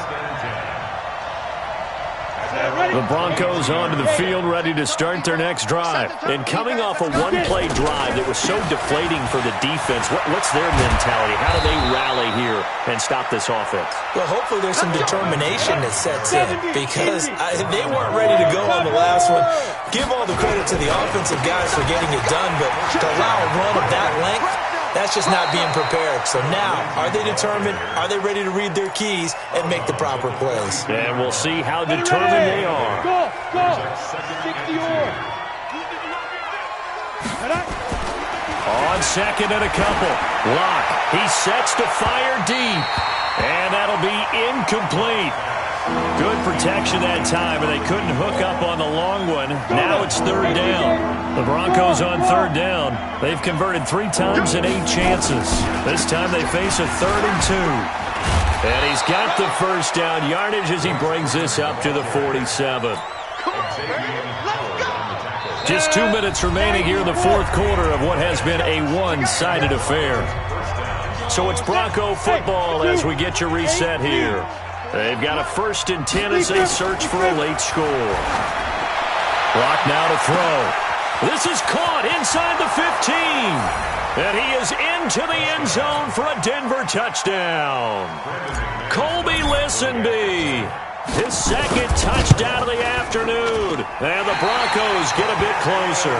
The Broncos onto the field, ready to start their next drive. And coming off a one-play drive that was so deflating for the defense, what's their mentality? How do they rally here and stop this offense? Well, hopefully there's some determination that sets in because they weren't ready to go on the last one. Give all the credit to the offensive guys for getting it done, but to allow a run of that length, that's just not being prepared. So now, are they determined? Are they ready to read their keys and make the proper plays? And we'll see how determined they are. Go. 60-yard. On 2nd and a couple. Lock. He sets to fire deep. And that'll be incomplete. Good protection that time, and they couldn't hook up on the long one. Now it's 3rd down. The Broncos on 3rd down. They've converted 3 times in 8 chances. This time they face a 3rd and 2. And he's got the first down yardage as he brings this up to the 47. Just 2 minutes remaining here in the 4th quarter of what has been a one-sided affair. So it's Bronco football as we get you reset here. They've got a 1st and 10 as they search for a late score. Clock now to throw. This is caught inside the 15. And he is into the end zone for a Denver touchdown. Colby Listenby, his 2nd touchdown of the afternoon. And the Broncos get a bit closer.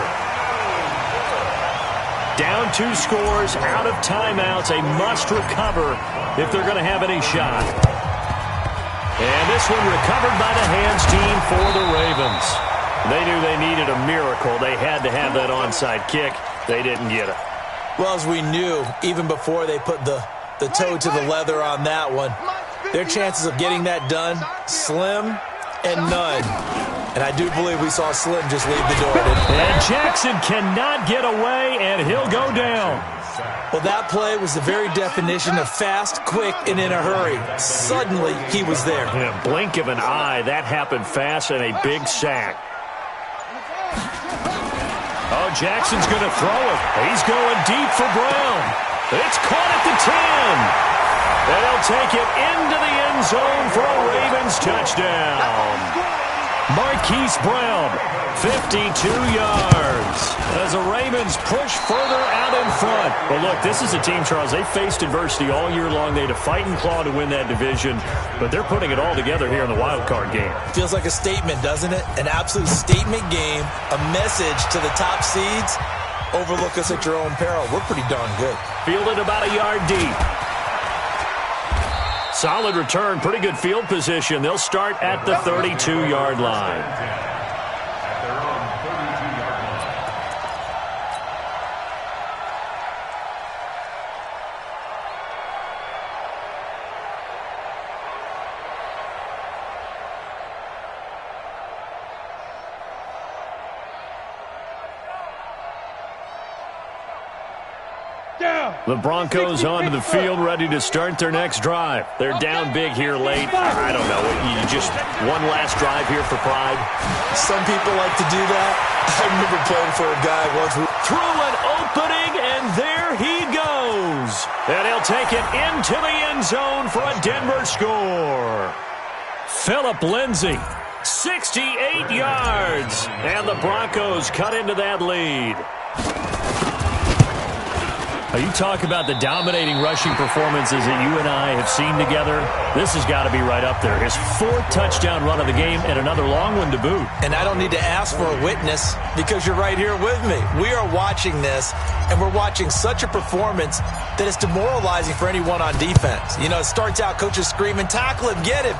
Down 2 scores, out of timeouts, a must recover if they're going to have any shot. And this one recovered by the hands team for the Ravens. They knew they needed a miracle. They had to have that onside kick. They didn't get it. Well, as we knew, even before they put the toe to the leather on that one, their chances of getting that done, slim and none. And I do believe we saw Slim just leave the door. And Jackson cannot get away, and he'll go down. Well, that play was the very definition of fast, quick, and in a hurry. Suddenly, he was there. In a blink of an eye, that happened fast, and a big sack. Oh, Jackson's going to throw it. He's going deep for Brown. It's caught at the 10. And he'll take it into the end zone for a Ravens touchdown. Marquise Brown, 52 yards. As the Ravens push further out in front. But look, this is a team, Charles, they faced adversity all year long. They had to fight and claw to win that division. But they're putting it all together here in the wild card game. Feels like a statement, doesn't it? An absolute statement game. A message to the top seeds. Overlook us at your own peril. We're pretty darn good. Fielded about a yard deep. Solid return, pretty good field position. They'll start at the 32-yard line. The Broncos onto the field, ready to start their next drive. They're down big here late. I don't know. You just one last drive here for pride. Some people like to do that. I remember playing for a guy once who threw an opening, and there he goes. And he'll take it into the end zone for a Denver score. Phillip Lindsay, 68 yards. And the Broncos cut into that lead. You talk about the dominating rushing performances that you and I have seen together. This has got to be right up there. His 4th touchdown run of the game and another long one to boot. And I don't need to ask for a witness because you're right here with me. We are watching this, and we're watching such a performance that it's demoralizing for anyone on defense. You know, it starts out coaches screaming, tackle him, get him.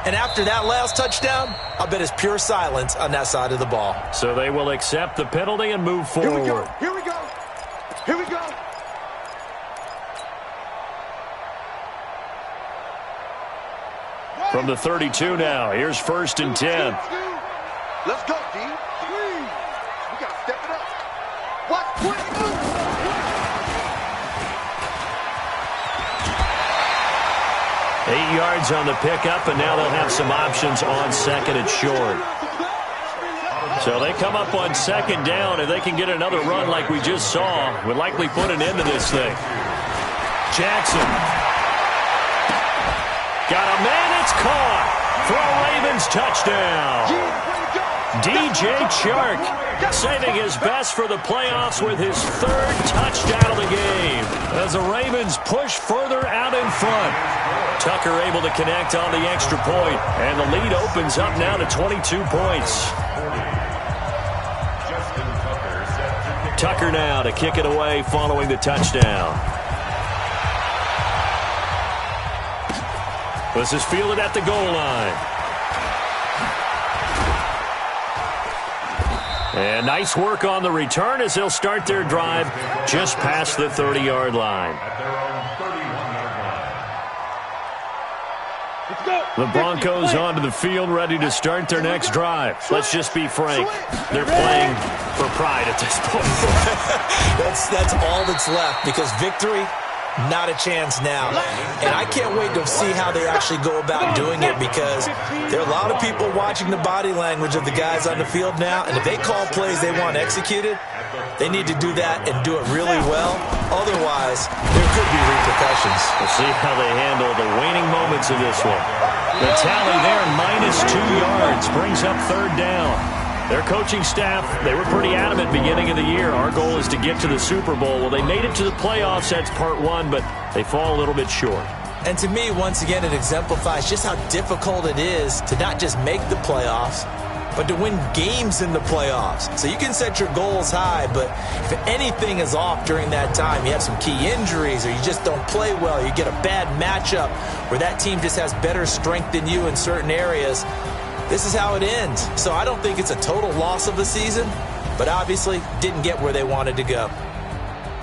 And after that last touchdown, I'll bet it's pure silence on that side of the ball. So they will accept the penalty and move forward. Here we go. Here we go. Here we go. From the 32 now, here's 1st and 10. Let's go, D. We got to step it up. What? 8 yards on the pickup, and now they'll have some options on 2nd and short. So they come up on 2nd down. If they can get another run like we just saw, would likely put an end to this thing. Jackson. Got a man, it's caught for a Ravens touchdown. DJ Chark saving his best for the playoffs with his 3rd touchdown of the game as the Ravens push further out in front. Tucker able to connect on the extra point, and the lead opens up now to 22 points. Tucker now to kick it away following the touchdown. This is fielded at the goal line. And nice work on the return as they'll start their drive just past the 30-yard line. The Broncos onto the field, ready to start their next drive. Let's just be frank. They're playing for pride at this point. That's all that's left because victory, not a chance now. And I can't wait to see how they actually go about doing it because there are a lot of people watching the body language of the guys on the field now, and if they call plays they want executed, they need to do that and do it really well. Otherwise, there could be repercussions. We'll see how they handle the waning moments of this one. The tally there, -2 yards, brings up 3rd down. Their coaching staff, they were pretty adamant beginning of the year. Our goal is to get to the Super Bowl. Well, they made it to the playoffs. That's part 1, but they fall a little bit short. And to me, once again, it exemplifies just how difficult it is to not just make the playoffs, but to win games in the playoffs. So you can set your goals high, but if anything is off during that time, you have some key injuries or you just don't play well, you get a bad matchup where that team just has better strength than you in certain areas, this is how it ends. So I don't think it's a total loss of the season, but obviously didn't get where they wanted to go.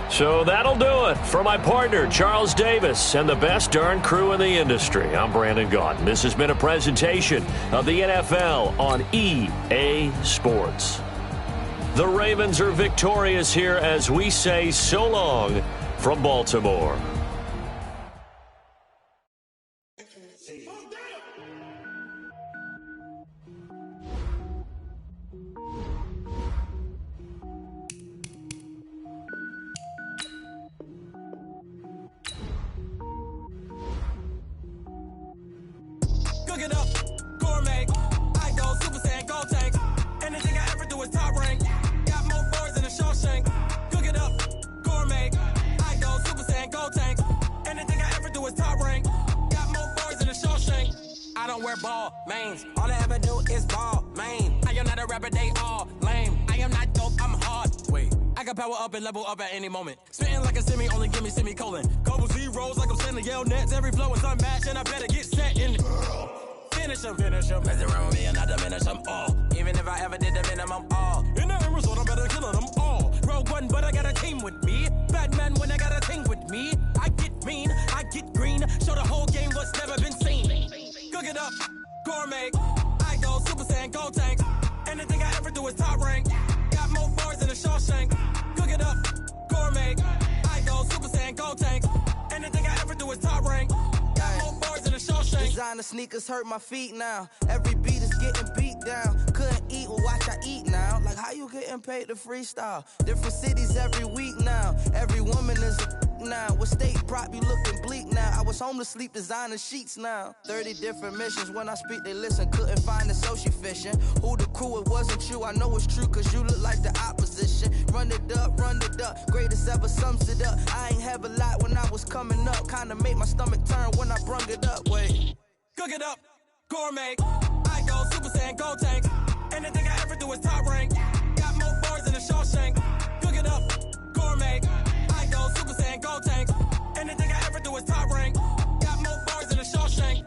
So that'll do it for my partner, Charles Davis, and the best darn crew in the industry. I'm Brandon Gaudin. This has been a presentation of the NFL on EA Sports. The Ravens are victorious here as we say so long from Baltimore. Cook it up, gourmet. I go Super Saiyan, go tank. Anything I ever do is top rank. Got more boards than a Shawshank. Cook it up, gourmet. I go Super Saiyan, go tank. Anything I ever do is top rank. Got more boards than a Shawshank. I don't wear ball mains. All I ever do is ball main. I am not a rapper, they all lame. I am not dope, I'm hard. Wait. I can power up and level up at any moment. Spitting like a semi, only give me semicolon. Couple zeros like I'm sending yell nets. Every flow is unmatched and I better get set in it. Finish them. Mess around with me and I diminish them all. Even if I ever did the minimum all. In the end result, I better kill them all. Rogue one, but I got a team with me. Batman when I got a team with me. I get mean, I get green. Show the whole game what's never been seen. Cook it up, gourmet. I go Super Saiyan, go tank. Anything I ever do is top rank. Got more bars than a Shawshank. Cook it up, gourmet. I go Super Saiyan, go tank. Anything I ever do is top rank. Got more bars than a Shawshank. Designer sneakers hurt my feet now. Every beat is getting beat down. Couldn't eat, well watch I eat now. Like how you getting paid to freestyle? Different cities every week now. Every woman is a now. With state prop, you looking bleak now. I was home to sleep designing sheets now. 30 different missions. When I speak, they listen. Couldn't find the social fishing. Who the crew, it wasn't you. I know it's true, cause you look like the opposition. Run it up. Greatest ever sums it up. I ain't have a lot when I was coming up. Kinda made my stomach turn when I brung it up. Wait. Cook it up, gourmet. I go Super Saiyan, go tank. Anything I ever do is top rank. Got more bars than a Shawshank. Cook it up, gourmet. I go Super Saiyan, go tank. Anything I ever do is top rank. Got more bars than a Shawshank.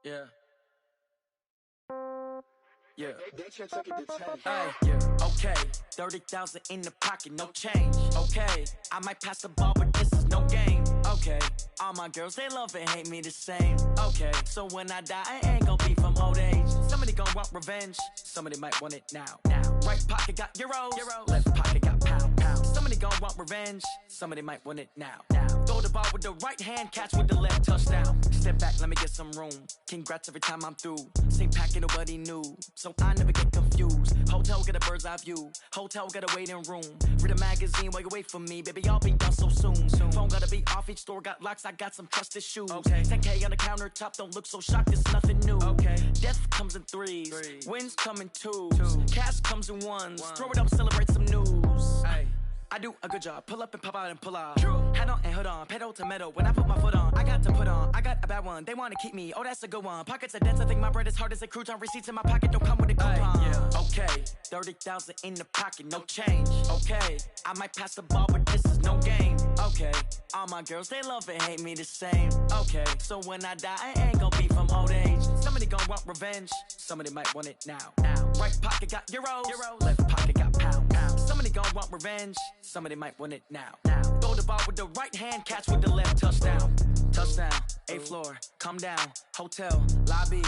Yeah. Yeah. Hey, yeah. Okay, 30,000 in the pocket, no change. Okay, I might pass the ball, but this is no game. Okay, all my girls, they love and hate me the same. Okay, so when I die, I ain't gon' be from old age. Somebody gon' want revenge, somebody might want it now. Right pocket got euros, left pocket got pound. Somebody gon' want revenge, somebody might want it now. Throw the ball with the right hand, catch with the left, touchdown. Step back, let me get some room. Congrats every time I'm through. Same packet, nobody knew, so I never get confused. Hotel got a bird's eye view. Hotel got a waiting room. Read a magazine while you wait for me, baby. I'll be done so soon. Phone gotta be off. Each store got locks. I got some trusted shoes. Okay. 10K on the countertop. Don't look so shocked. It's nothing new. Okay. Death comes in threes. Wins come in twos. Cash comes in ones. Throw it up, celebrate some news. Ay. I do a good job. Pull up and pop out and pull out. Head on and hood on. Pedal to metal. When I put my foot on, I got to put on. I got a bad one. They want to keep me. Oh, that's a good one. Pockets are dense. I think my bread is hard as a crouton. Receipts in my pocket don't come with a coupon. Yeah. Okay. 30,000 in the pocket. No change. Okay. I might pass the ball, but this is no game. Okay. All my girls, they love and hate me the same. Okay. So when I die, I ain't gonna be from old age. Somebody gonna want revenge. Somebody might want it now. Right pocket got euros. Left pocket got pound. Somebody gon' want revenge. Somebody might want it now. Throw the ball with the right hand, catch with the left, touchdown. Touchdown, 8th floor, come down. Hotel, lobby.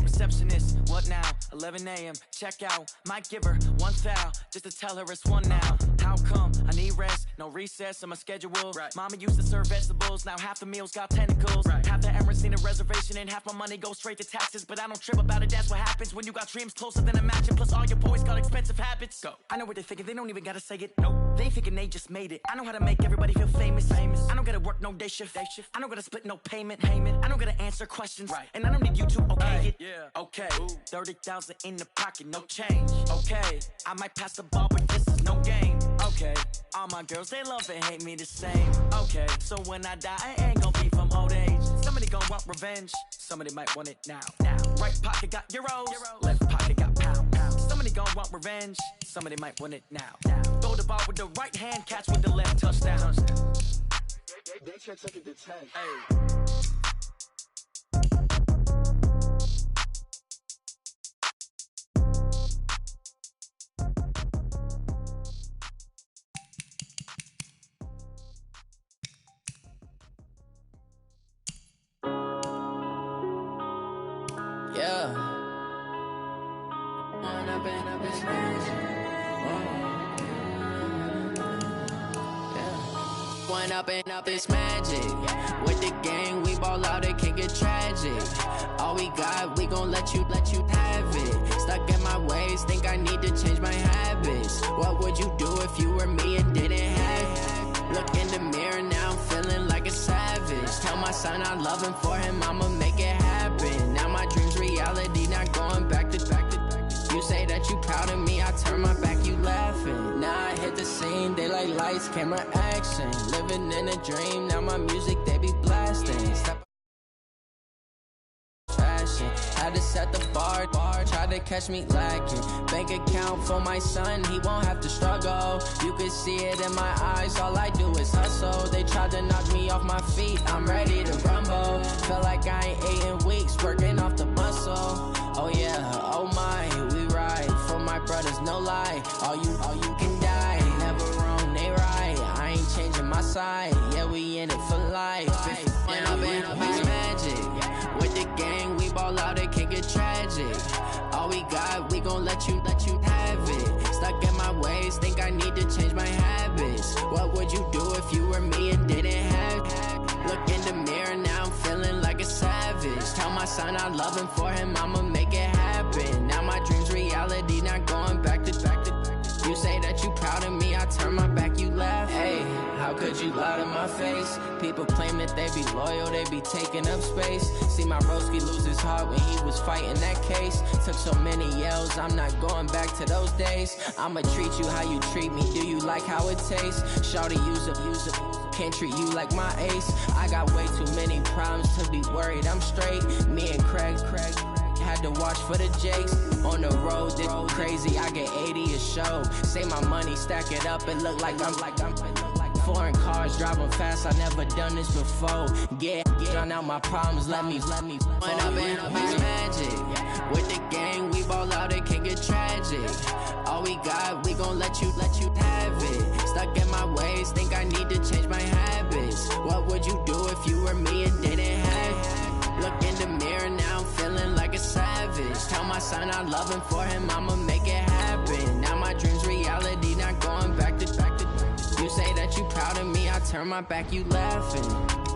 Receptionist, what now? 11 a.m., check out. Might give her one foul, just to tell her it's one now. How come? I need rest, no recess in my schedule. Right. Mama used to serve vegetables, now half the meals got tentacles. Right. Half the Emirates need a reservation and half my money goes straight to taxes. But I don't trip about it, that's what happens when you got dreams closer than a mansion. Plus all your boys got expensive habits. Go. I know what they're thinking, they don't even gotta say it. Nope. They thinking they just made it. I know how to make everybody feel famous. I don't gotta work no day shift. I don't gotta split no payment. I don't gotta answer questions. Right. And I don't need you to okay it. Yeah. Okay. 30,000 in the pocket, no change. Okay. I might pass the ball, but this is no game. Okay. All my girls, they love and hate me the same. Okay. So when I die, I ain't gon' be from old age. Somebody gon' want revenge. Somebody might want it now. Right pocket got euros. Left pocket got pound. Somebody gon' want revenge. Somebody might want it now. Throw the ball with the right hand, catch with the left, touchdown. They can't take it to 10. Hey. Up this magic. With the gang, we ball out, it can get tragic. All we got, we gon' let you have it. Stuck in my ways, think I need to change my habits. What would you do if you were me and didn't have it? Look in the mirror, now I'm feeling like a savage. Tell my son I love him, for him I'ma make it happen. Now my dream's reality, not going back to. You say that you proud of me, I turn my back, you laughing. Now I hit the scene, they like lights, camera, action. Living in a dream, now my music, they be blasting. Step fashion, had to set the bar, try to catch me lacking. Bank account for my son, he won't have to struggle. You can see it in my eyes, all I do is hustle. They tried to knock me off my feet, I'm ready to rumble. Felt like I ain't ate in weeks, working off the muscle. Oh yeah, oh my, we ride for my brothers, no lie. All you can die, never wrong, they right. I ain't changing my side, yeah, we in it for life. When up in this magic, with the gang, we ball out, it can get tragic. All we got, we gon' let you have it. Stuck in my ways, think I need to change my habits. What would you do if you were me and didn't have it? Look in the mirror, now I'm feeling like a savage. Tell my son I love him, for him I'ma make it happen. Now my dream's reality, not going back to. You say that you proud of me, I turn my back, you laugh. Hey, how could you lie to my face? People claim that they be loyal, they be taking up space. See my broski lose his heart when he was fighting that case. Took so many yells, I'm not going back to those days. I'ma treat you how you treat me, do you like how it tastes? Shawty, use up, can't treat you like my ace. I got way too many problems to be worried, I'm straight. Me and Craig had to watch for the Jakes. On the road, this crazy, I get 80 a show. Say my money, stack it up, it look like I'm foreign cars, driving fast, I never done this before. Get on out my problems, let me When up in this magic, with the gang, we ball out, it can get tragic. All we got, we gon' let you have it. Stuck in my ways, think I need to change my habits. What would you do if you were me and didn't have it? Look in the mirror, now I'm feeling like a savage. Tell my son I love him, for him I'ma make it happen. Now my dream's reality, not going back to. You say that you proud of me, I turn my back, you laughing.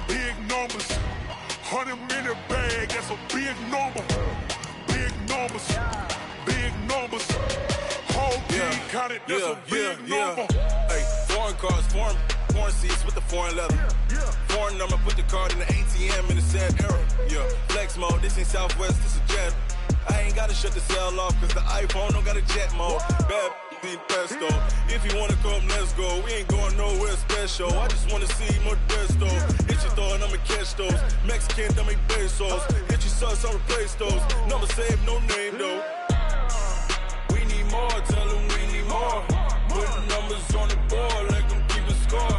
Big numbers, 100 minute bag, that's a big number. Big numbers, whole team counted, that's a big number. Hey, foreign cars, foreign seats with the foreign leather. Foreign number, put the card in the ATM in the sad era. Yeah, flex mode, this ain't Southwest, this a jet. I ain't gotta shut the cell off, cause the iPhone don't got a jet mode. Bad pesto. If you wanna come, let's go. We ain't going nowhere special. I just wanna see more Modesto. Hit your throw and I'ma catch those. Mexican, dummy pesos. Hit your sauce, I'll replace those. Number save, no name though. more, tell them we need more. Putting numbers on the board, let them keep a score.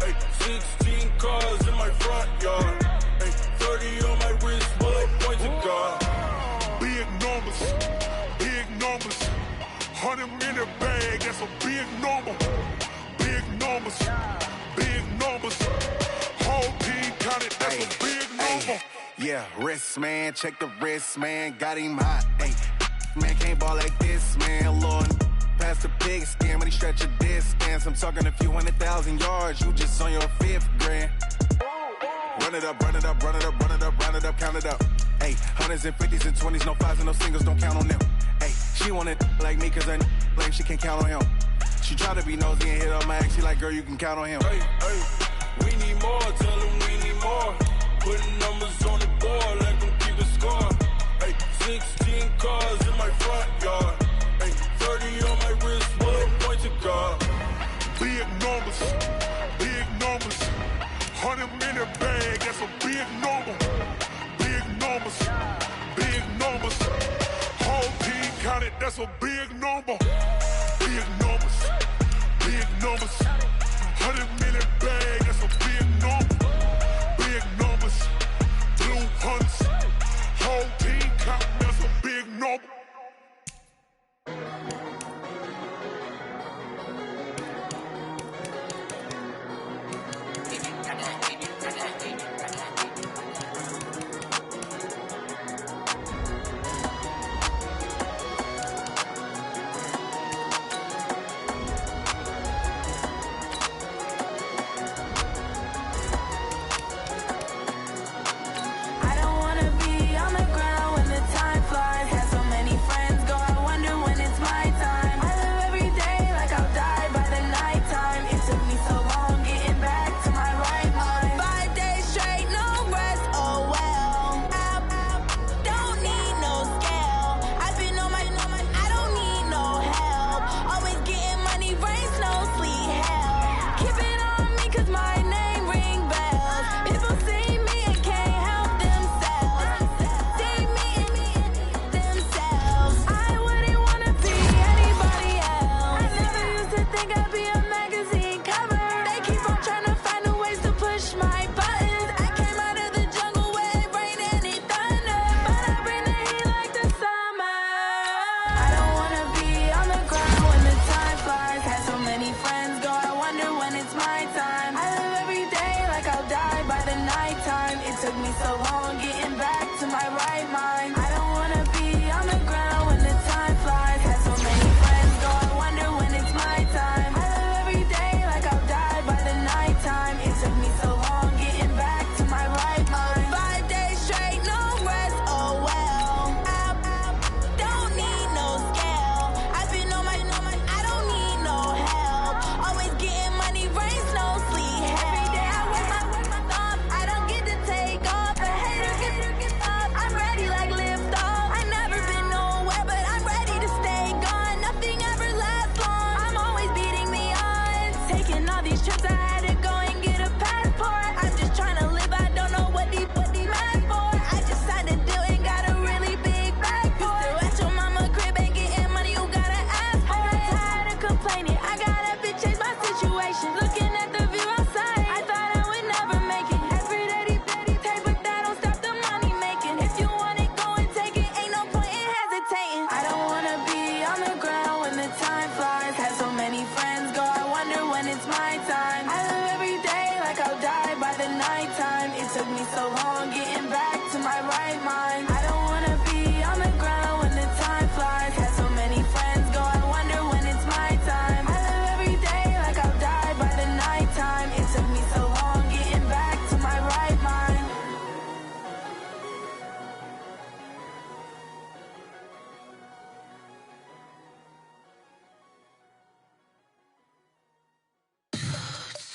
Ay, 16 cars in my front yard. Ay, 30 on my wrist, bullet point to God. Big numbers, big numbers. 100 in the bag, that's a big number. Big numbers, big numbers. Whole team counted, that's a big number. Yeah, wrist, man, check the wrist, man, got him hot. Ay, man, can't ball like this, man, Lord. Past the big skin, when he stretch a distance. I'm talking a few 100,000 yards, you just on your 5th grand. Run it up, run it up, run it up, run it up, run it up, count it up. Ay, 100s and 50s and 20s, no 5s and no singles, don't count on them. Ay, she want it like me, cause her like she can't count on him. She try to be nosy and hit on my ex, she like, girl, you can count on him. Hey, hey, we need more, tell them we need more. Putting numbers on the board, let them keep a score. Hey, 16 cars in my front yard. Hey, 30 on my wrist, bullet point to God. Big numbers, big numbers. 100 in the bag, that's a big number. Big numbers, big numbers. Whole team counted, that's a big number. Big numbers, big numbers. 100 in the bag, that's a big number. Big numbers, blue hunts. Whole team counting, that's a big number.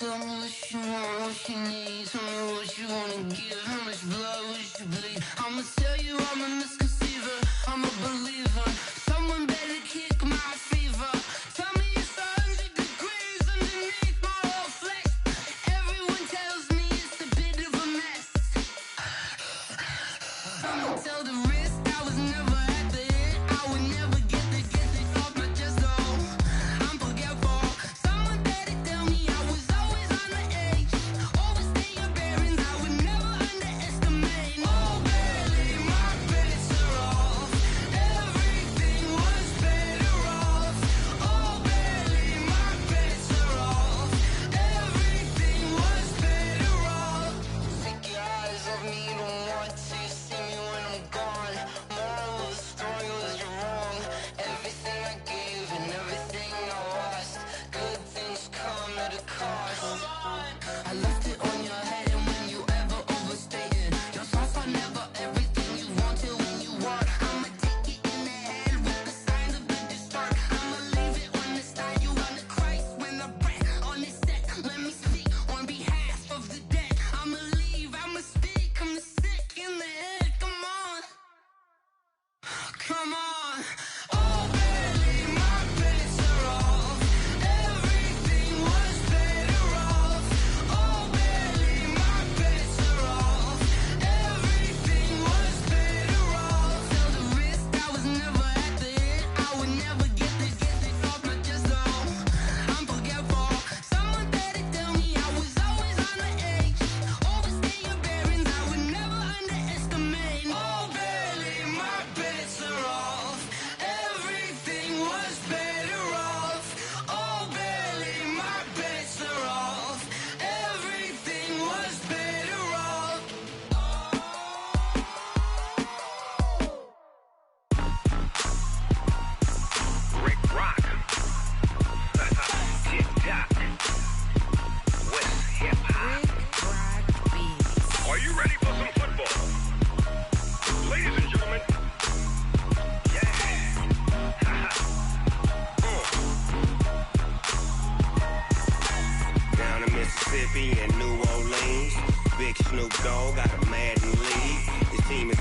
Tell me what you want, what you need. Tell me what you wanna give. How much blood would you bleed? I'ma tell you I'm a misconceiver. I'm a believer. Someone better kick my fever. Tell me it's 100 degrees underneath my whole flesh. Everyone tells me it's a bit of a mess. I'ma tell the risk I was never at the end. I would never get this off my chest.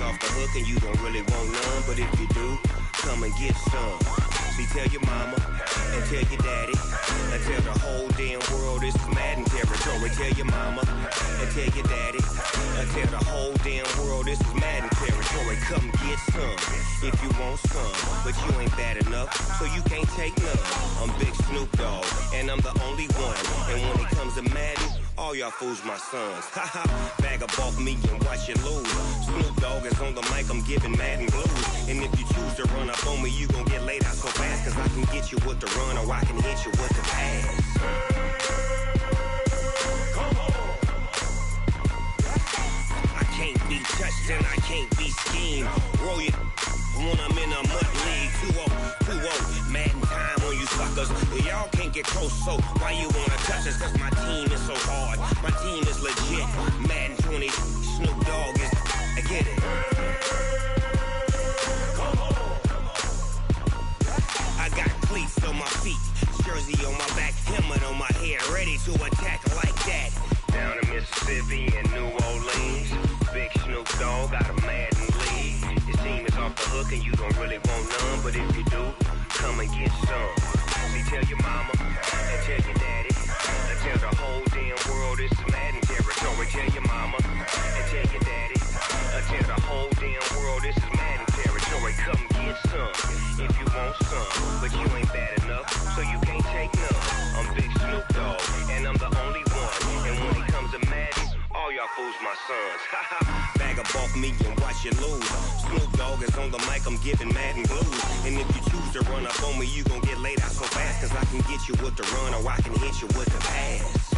off the hook and you don't really want none, but if you do, come and get some. See, tell your mama and tell your daddy and tell the whole damn world this is Madden territory. Tell your mama and tell your daddy and tell the whole damn world this is Madden territory. Come get some if you want some, but you ain't bad enough, so you can't take none. I'm Big Snoop Dogg, and I'm the only one. And when it comes to Madden, all y'all fools my sons. Haha, bag up off me and watch you lose. Snoop Dogg is on the mic, I'm giving Madden blues. And if you choose to run up on me, you gon' get laid out so fast, cause I can get you with the run or I can hit you with the pass. I can't be touched and I can't be schemed. Roll you when I'm in a mud league. 2-0, Madden time on you suckers. Y'all can't get close, so why you wanna touch us? Cause my team is so hard, my team is legit. Madden 20, Snoop Dogg is, I get it. I got cleats on my feet, jersey on my back, helmet on my head, ready to attack like that. Down in Mississippi and New Orleans, Big Snoop Dogg got a Madden league. His team is off the hook and you don't really want none, but if you do, come and get some. See, tell your mama and tell your daddy and tell the whole damn world this is Madden territory. Tell your mama and tell your daddy and tell the whole damn world this is Madden territory. Come get some if you want some, but you ain't bad enough, so you can't take none. I'm Big Snoop Dogg, and I'm the only one. And when it comes to Madden, all y'all fools my sons. Haha, bag up off me and watch you lose. Snoop Dogg is on the mic, I'm giving Madden blues. And if you choose to run up on me, you gon' get laid out so fast, cause I can get you with the run or I can hit you with the pass.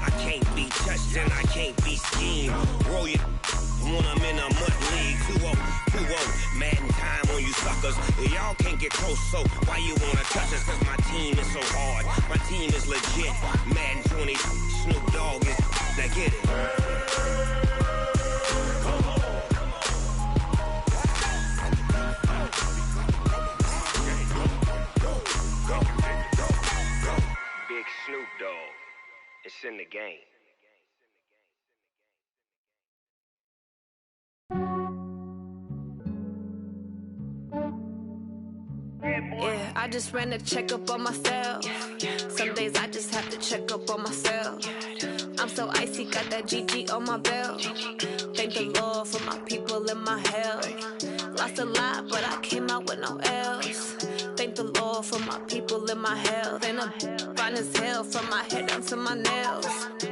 I can't be touched and I can't be schemed. Roll you when I'm in a mud league. 2-0, Madden time on you suckers. Y'all can't get close, so why you wanna touch us? Cause my team is so hard, my team is legit. Madden 20, Snoop Dogg is, now get it. Big Snoop Dogg, it's in the game. Yeah, I just ran a checkup on myself. Some days I just have to check up on myself. I'm so icy, got that GG on my belt. Thank the Lord for my people in my health. Lost a lot, but I came out with no L's. Thank the Lord for my people in my health. And I'm fine as hell from my head down to my nails.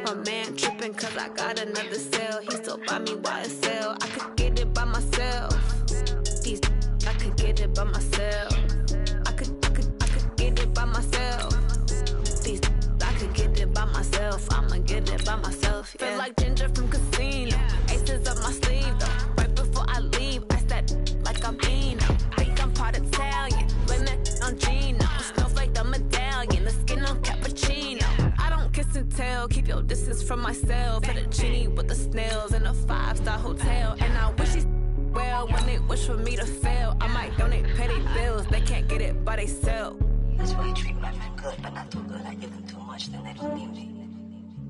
My man tripping cause I got another cell. He still buy me YSL. I could get it by myself. These I could get it by myself. I could get it by myself. These I could get it by myself. I'ma get it by myself. Yeah. Feel like Ginger from Casino. Aces up my sleeve though. Right before I leave, I said like I'm Eno. Think I'm part Italian. Blame that on Gino. Smells like the medallion. The skin on cappuccino. I don't kiss and tell. Keep your distance from myself. Put a genie with the snails in a 5-star hotel. And I wish he's well when they wish for me to fail. I might donate petty bills. They can't get it by themselves. That's why I treat my men good, but not too good. I give them too much, then they don't need me.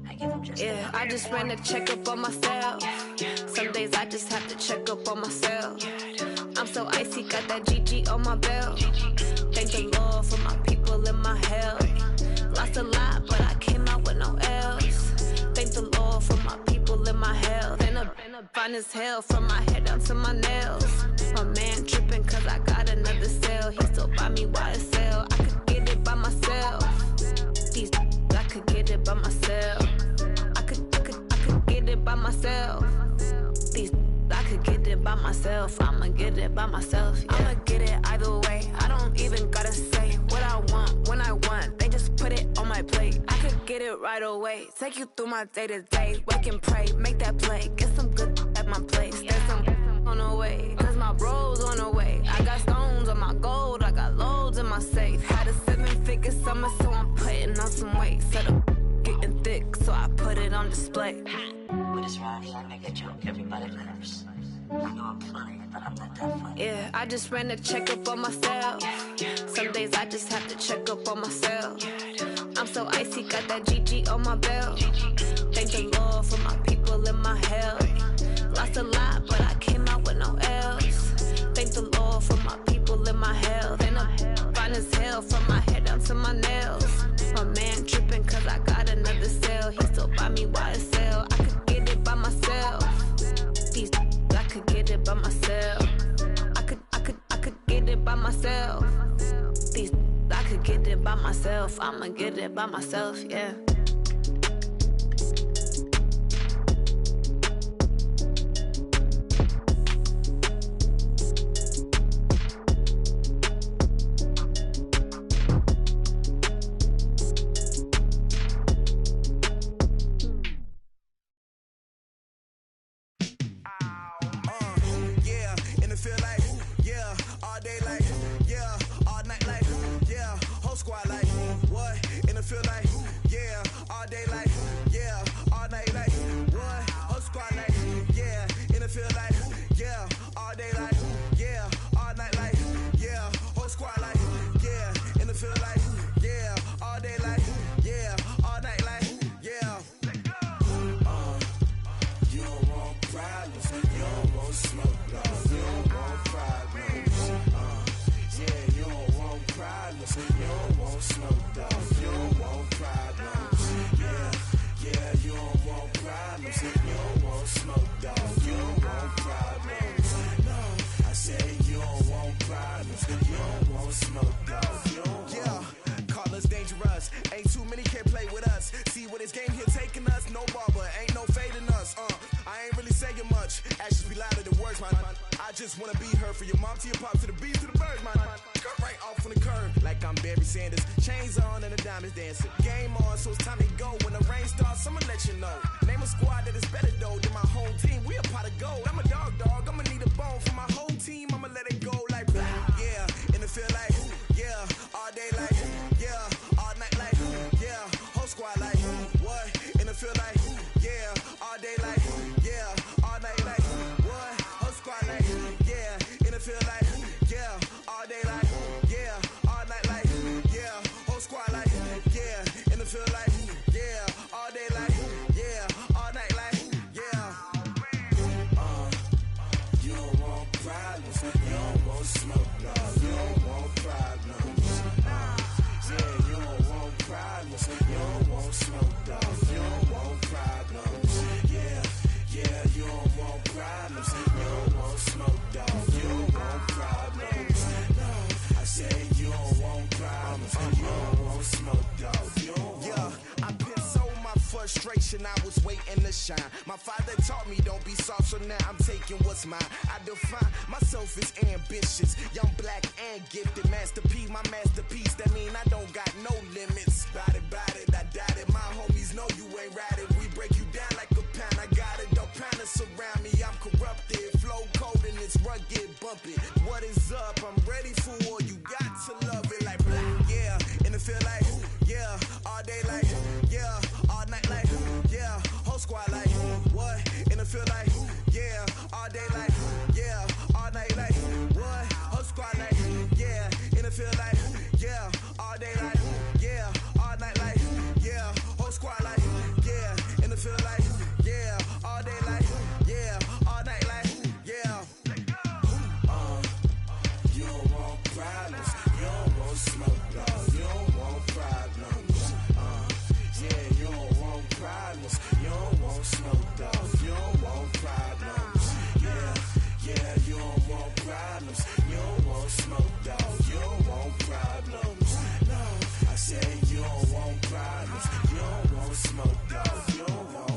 I give them just yeah, I just ran a checkup on myself. Some days I just have to check up on myself. I'm so icy, got that GG on my belt. Thank the Lord for my people in my health. Lost a lot, but I came out with no L's. Thank the Lord for my people in my health. And I'm fine as hell from my head down to my nails. My man tripping cause I got another cell. He still buy me YSL. I could get it by myself. These I could get it by myself. I could get it by myself. These I could get it by myself. I'ma get it by myself. Yeah. I'ma get it either way. I don't even gotta say what I want when I want. They just put it on my plate. I could get it right away. Take you through my day to day. Wake and pray, make that play. Get some good at my place. There's some on the way. Cause my bro's on the way. I got stones on my gold. I got loads in my safe. Had a 7-figure summer, so I'm putting on some weight. Set up getting thick, so I put it on display. With this round here, I make a joke, everybody laughs. I know I'm funny, but I'm not that funny. Yeah, I just ran a checkup on myself. Some days I just have to check up on myself. I'm so icy, got that GG on my belt. Thank the Lord for my people in my health. Lost a lot, but I came out with no L's. Thank the Lord for my people in my health. And I'm fine as hell from my head down to my nails. My man tripping cause I got another sale. He still buy me YSL. I could get it by myself. These I could get it by myself. I could get it by myself. These I could get it by myself. I'ma get it by myself, yeah. I was waiting to shine. My father taught me don't be soft, so now I'm taking what's mine. I define myself as ambitious, young, black, and gifted. Masterpiece, my masterpiece. That mean I don't got no limits. Bout it, I doubt it. My homies know you ain't ratted. We break you down like a pound. I got it, don't pound it surround me. I'm corrupted, flow cold and it's rugged, bumpy. What is up? I'm ready for war. You got to love it like yeah, and it feel like yeah, all day like yeah, all night like yeah, whole squad like what? And it feel like yeah, all day like yeah, all night like what? Whole squad like yeah, and it feel like yeah, all day like yeah, all night like yeah, whole squad like yeah, and it feel like yeah, all day like yeah, all night like yeah. You don't want problems, you don't want smoke, dog. You don't want problems. Yeah, you don't want problems, you don't want smoke, dog. You don't want problems. Yeah, you don't want problems, you don't want smoke, dog. You don't want problems. No, I said you don't want problems, you don't want smoke, dog. You don't want.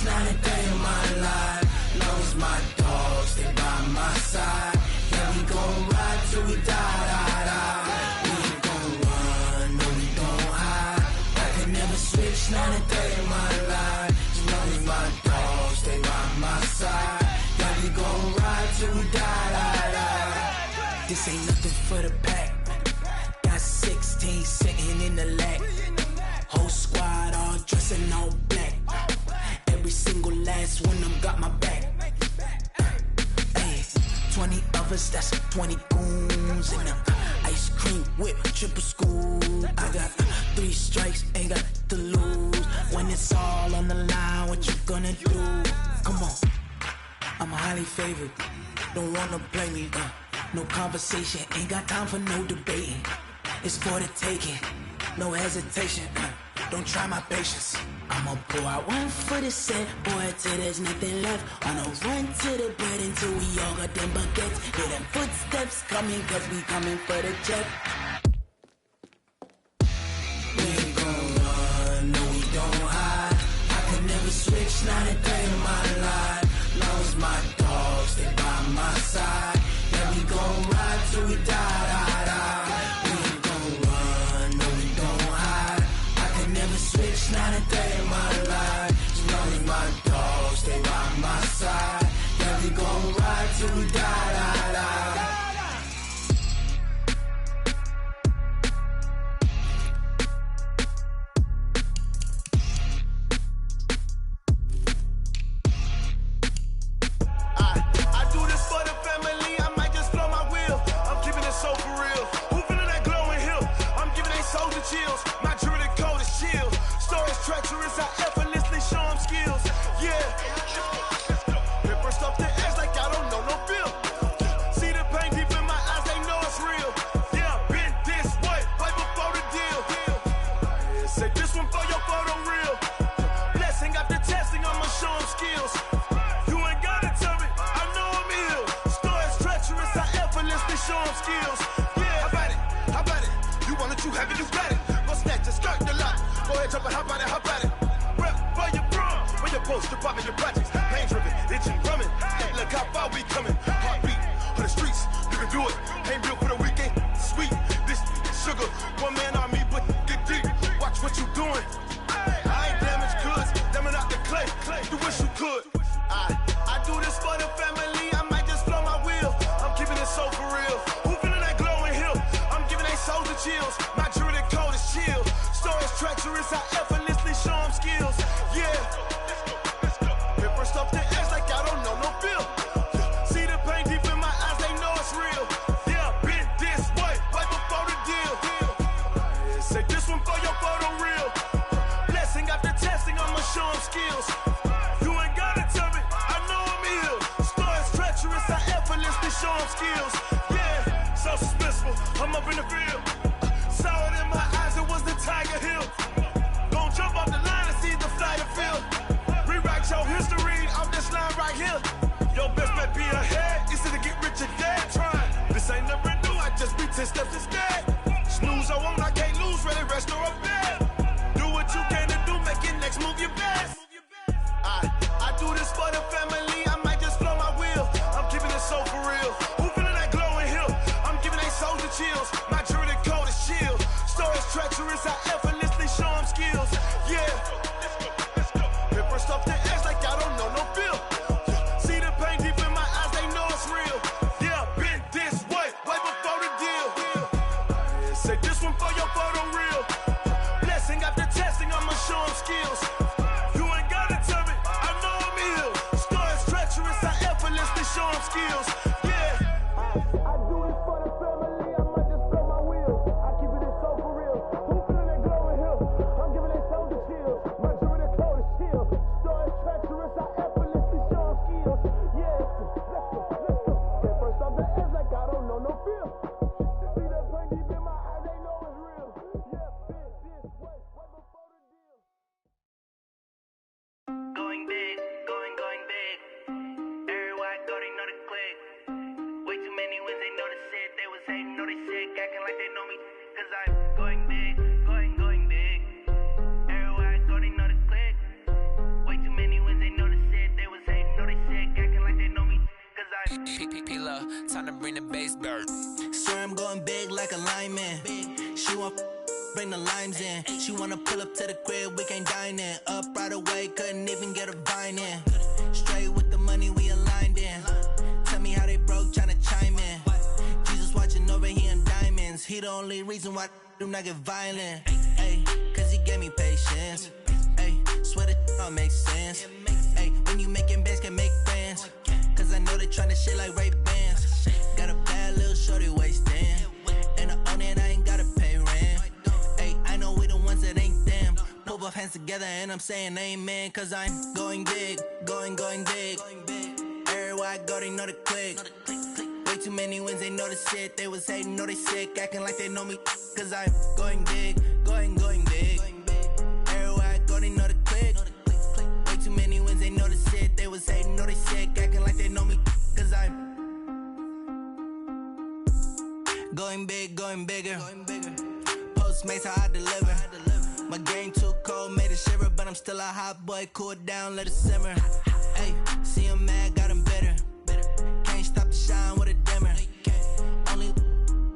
Not a day in my life, lost my dog. my side. Yeah, we gon' ride till we die. We ain't gon' run, no, we gon' hide. I can never switch, not a day in my life. As long as my dogs stay by my side. Yeah, we gon' ride till we die. This ain't nothing for the pack. Got 16 sitting in the lap. Whole squad all dressing all black. Every single last one of them got my back. 20 of us, that's 20 goons in the ice cream whip, triple school. I got 3 strikes, ain't got to lose. When it's all on the line, what you gonna do? Come on, I'm highly favored. Don't wanna blame me. No conversation, ain't got time for no debating. It's for the taking, no hesitation. Don't try my patience. I'ma pull out one for the set, boy, till there's nothing left. On a run to the bread until we all got them baguettes. Hear them footsteps coming, cause we coming for the check. We ain't gon' run, no, we don't hide. I could never switch, not a day in my life. Long as my dogs stay by my side. Yeah, we gon' ride till we die. We ain't gon' run, no, we don't hide. I could never switch, not a day in my life. As long as my dogs stay by my side. Yeah, we gon' ride till we die. I do this for the family, I might just blow my wheel. I'm keeping it so for real. Who feeling that glowing hill? I'm giving they soldier chills. My jewelry code is chill. Stories treacherous, I effortlessly show them skills. Yeah. Paper stuff the edge like I don't know no feel. See the pain deep in my eyes, they know it's real. Yeah, been this way, right before the deal. Say this one for your photo real. Blessing after testing, I'ma show them skills. You ain't gotta tell me, I know I'm ill. Stories treacherous, I effortlessly show them skills. Yeah, how about it? You want it, you have it, you got it. Go snatch it, skirt the lot. Go ahead, jump it, how about it? Rep for your bro, when you're supposed to pop in your projects. Pain driven, itching, drumming. Hey, look how far we coming. Heartbeat for the streets, you can do it. Ain't built for the weekend, sweet. This sugar, one man army, but get deep. Watch what you doing. I ain't damaged goods, damn it out the clay. You wish you could. I do this for the family, I might just blow my wheel. I'm keeping it so for real. Who feeling that glowing hill? I'm giving they soldier chills. My jewelry code is chill. Stories treacherous, I effortlessly show them skills. Yeah. Paper stuff the edge like I don't know no feel. See the pain deep in my eyes, they know it's real. Yeah, been this way, right before the deal. Say this one for your photo real. Blessing after testing, I'ma show them skills. You ain't gotta tell me, I know I'm ill. Stories treacherous, I effortlessly show them skills. Yeah, so suspenseful, I'm up in the field. Saw it in my eyes, it was the Tiger Hill. Gon' jump off the line and see the flyer field. Rewrite your history off this line right here. Your best bet be ahead, easy to get rich or dead trying. This ain't never new, I just be 10 steps instead. Snooze I won't, I can't lose, ready, rest or a bed. Do what you can to do, make your next move your best. I do this for the family, I might just blow my wheel. I'm keeping it so for real. Who feeling that glowing hill? I'm giving they soldier chills. My jewelry code is chill. Stories treacherous, I effortlessly show them skills. Yeah. Paper stuff the edge like I don't know no feel. See the pain deep in my eyes, they know it's real. Yeah, been this way, right before the deal. Say this one for your photo real. Blessing after testing, I'ma show them skills. You ain't gotta tell me, I know I'm ill. Stories treacherous, I effortlessly show them skills. Yeah. I do this for the family, I might just blow my wheel. I keep it so for real. Who feeling that glowing hill? I'm giving they soldier chills. My jewelry code is chill. Stories treacherous, I effortlessly show them skills. Yeah. Let's go. Get first off the edge like I don't know no feel. See that pain deep in my eyes, they know it's real. Yeah, been this way, right before the deal. Going big, going big. Everywhere I go, they know the click. Time to bring the bass bird. Swear I'm going big like a lineman. She want bring the limes in. She wanna pull up to the crib, we can't dine in. Up right away, couldn't even get a vine in. Straight with the money, we aligned in. Tell me how they broke, tryna chime in. Jesus watching over here in diamonds. He the only reason why I do not get violent. Ay, cause he gave me patience. Ay, swear that all makes sense. Ay, when you making bands, can make friends. Cause I know they tryna shit like Ray-Bans. Got a bad little shorty wasting. And I own it, I ain't gotta pay rent. Ay, I know we the ones that ain't them. Pull both hands together and I'm saying amen. Cause I'm going big, going big. Everywhere I go, they know the click. Way too many wins, they know the shit. They was hating, know they sick, acting like they know me. Cause I'm going big, going big. Everywhere I go, they know the click. Way too many wins, they know the shit. They was hating, know they sick, acting like they know me. Cause I'm going big, going bigger. Postmates, how I deliver. My game too cold, made it shiver. But I'm still a hot boy, cool it down, let it simmer. Hey, see him mad, got him bitter. Can't stop the shine with a dimmer. Only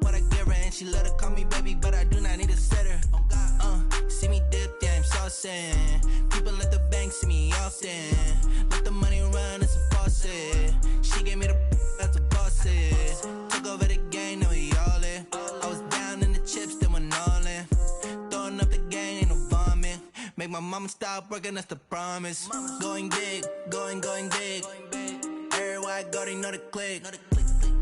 what I give her, and she let her call me baby, but I do not need a sitter. See me dip, yeah, I'm saucing. People at the bank see me often. Let the money run, it's a faucet. She gave me the that's a bosses. Took over the game, now we all in. I was down in the chips, then went all in. Throwing up the game, ain't no vomit. Make my mama stop working, that's the promise. Going big, going big. Everywhere I go, they know the click.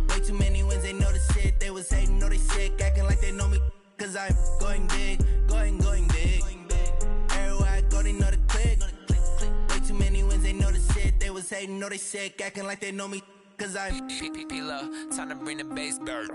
Way too many wins, they know the shit. They was hating, know they sick, acting like they know me. Cause I'm going big, going big. Everywhere I go, they know the click. Way too many wins, they know the shit. They was hating, know they sick, acting like they know me. Cause I'm time to bring the bass bird.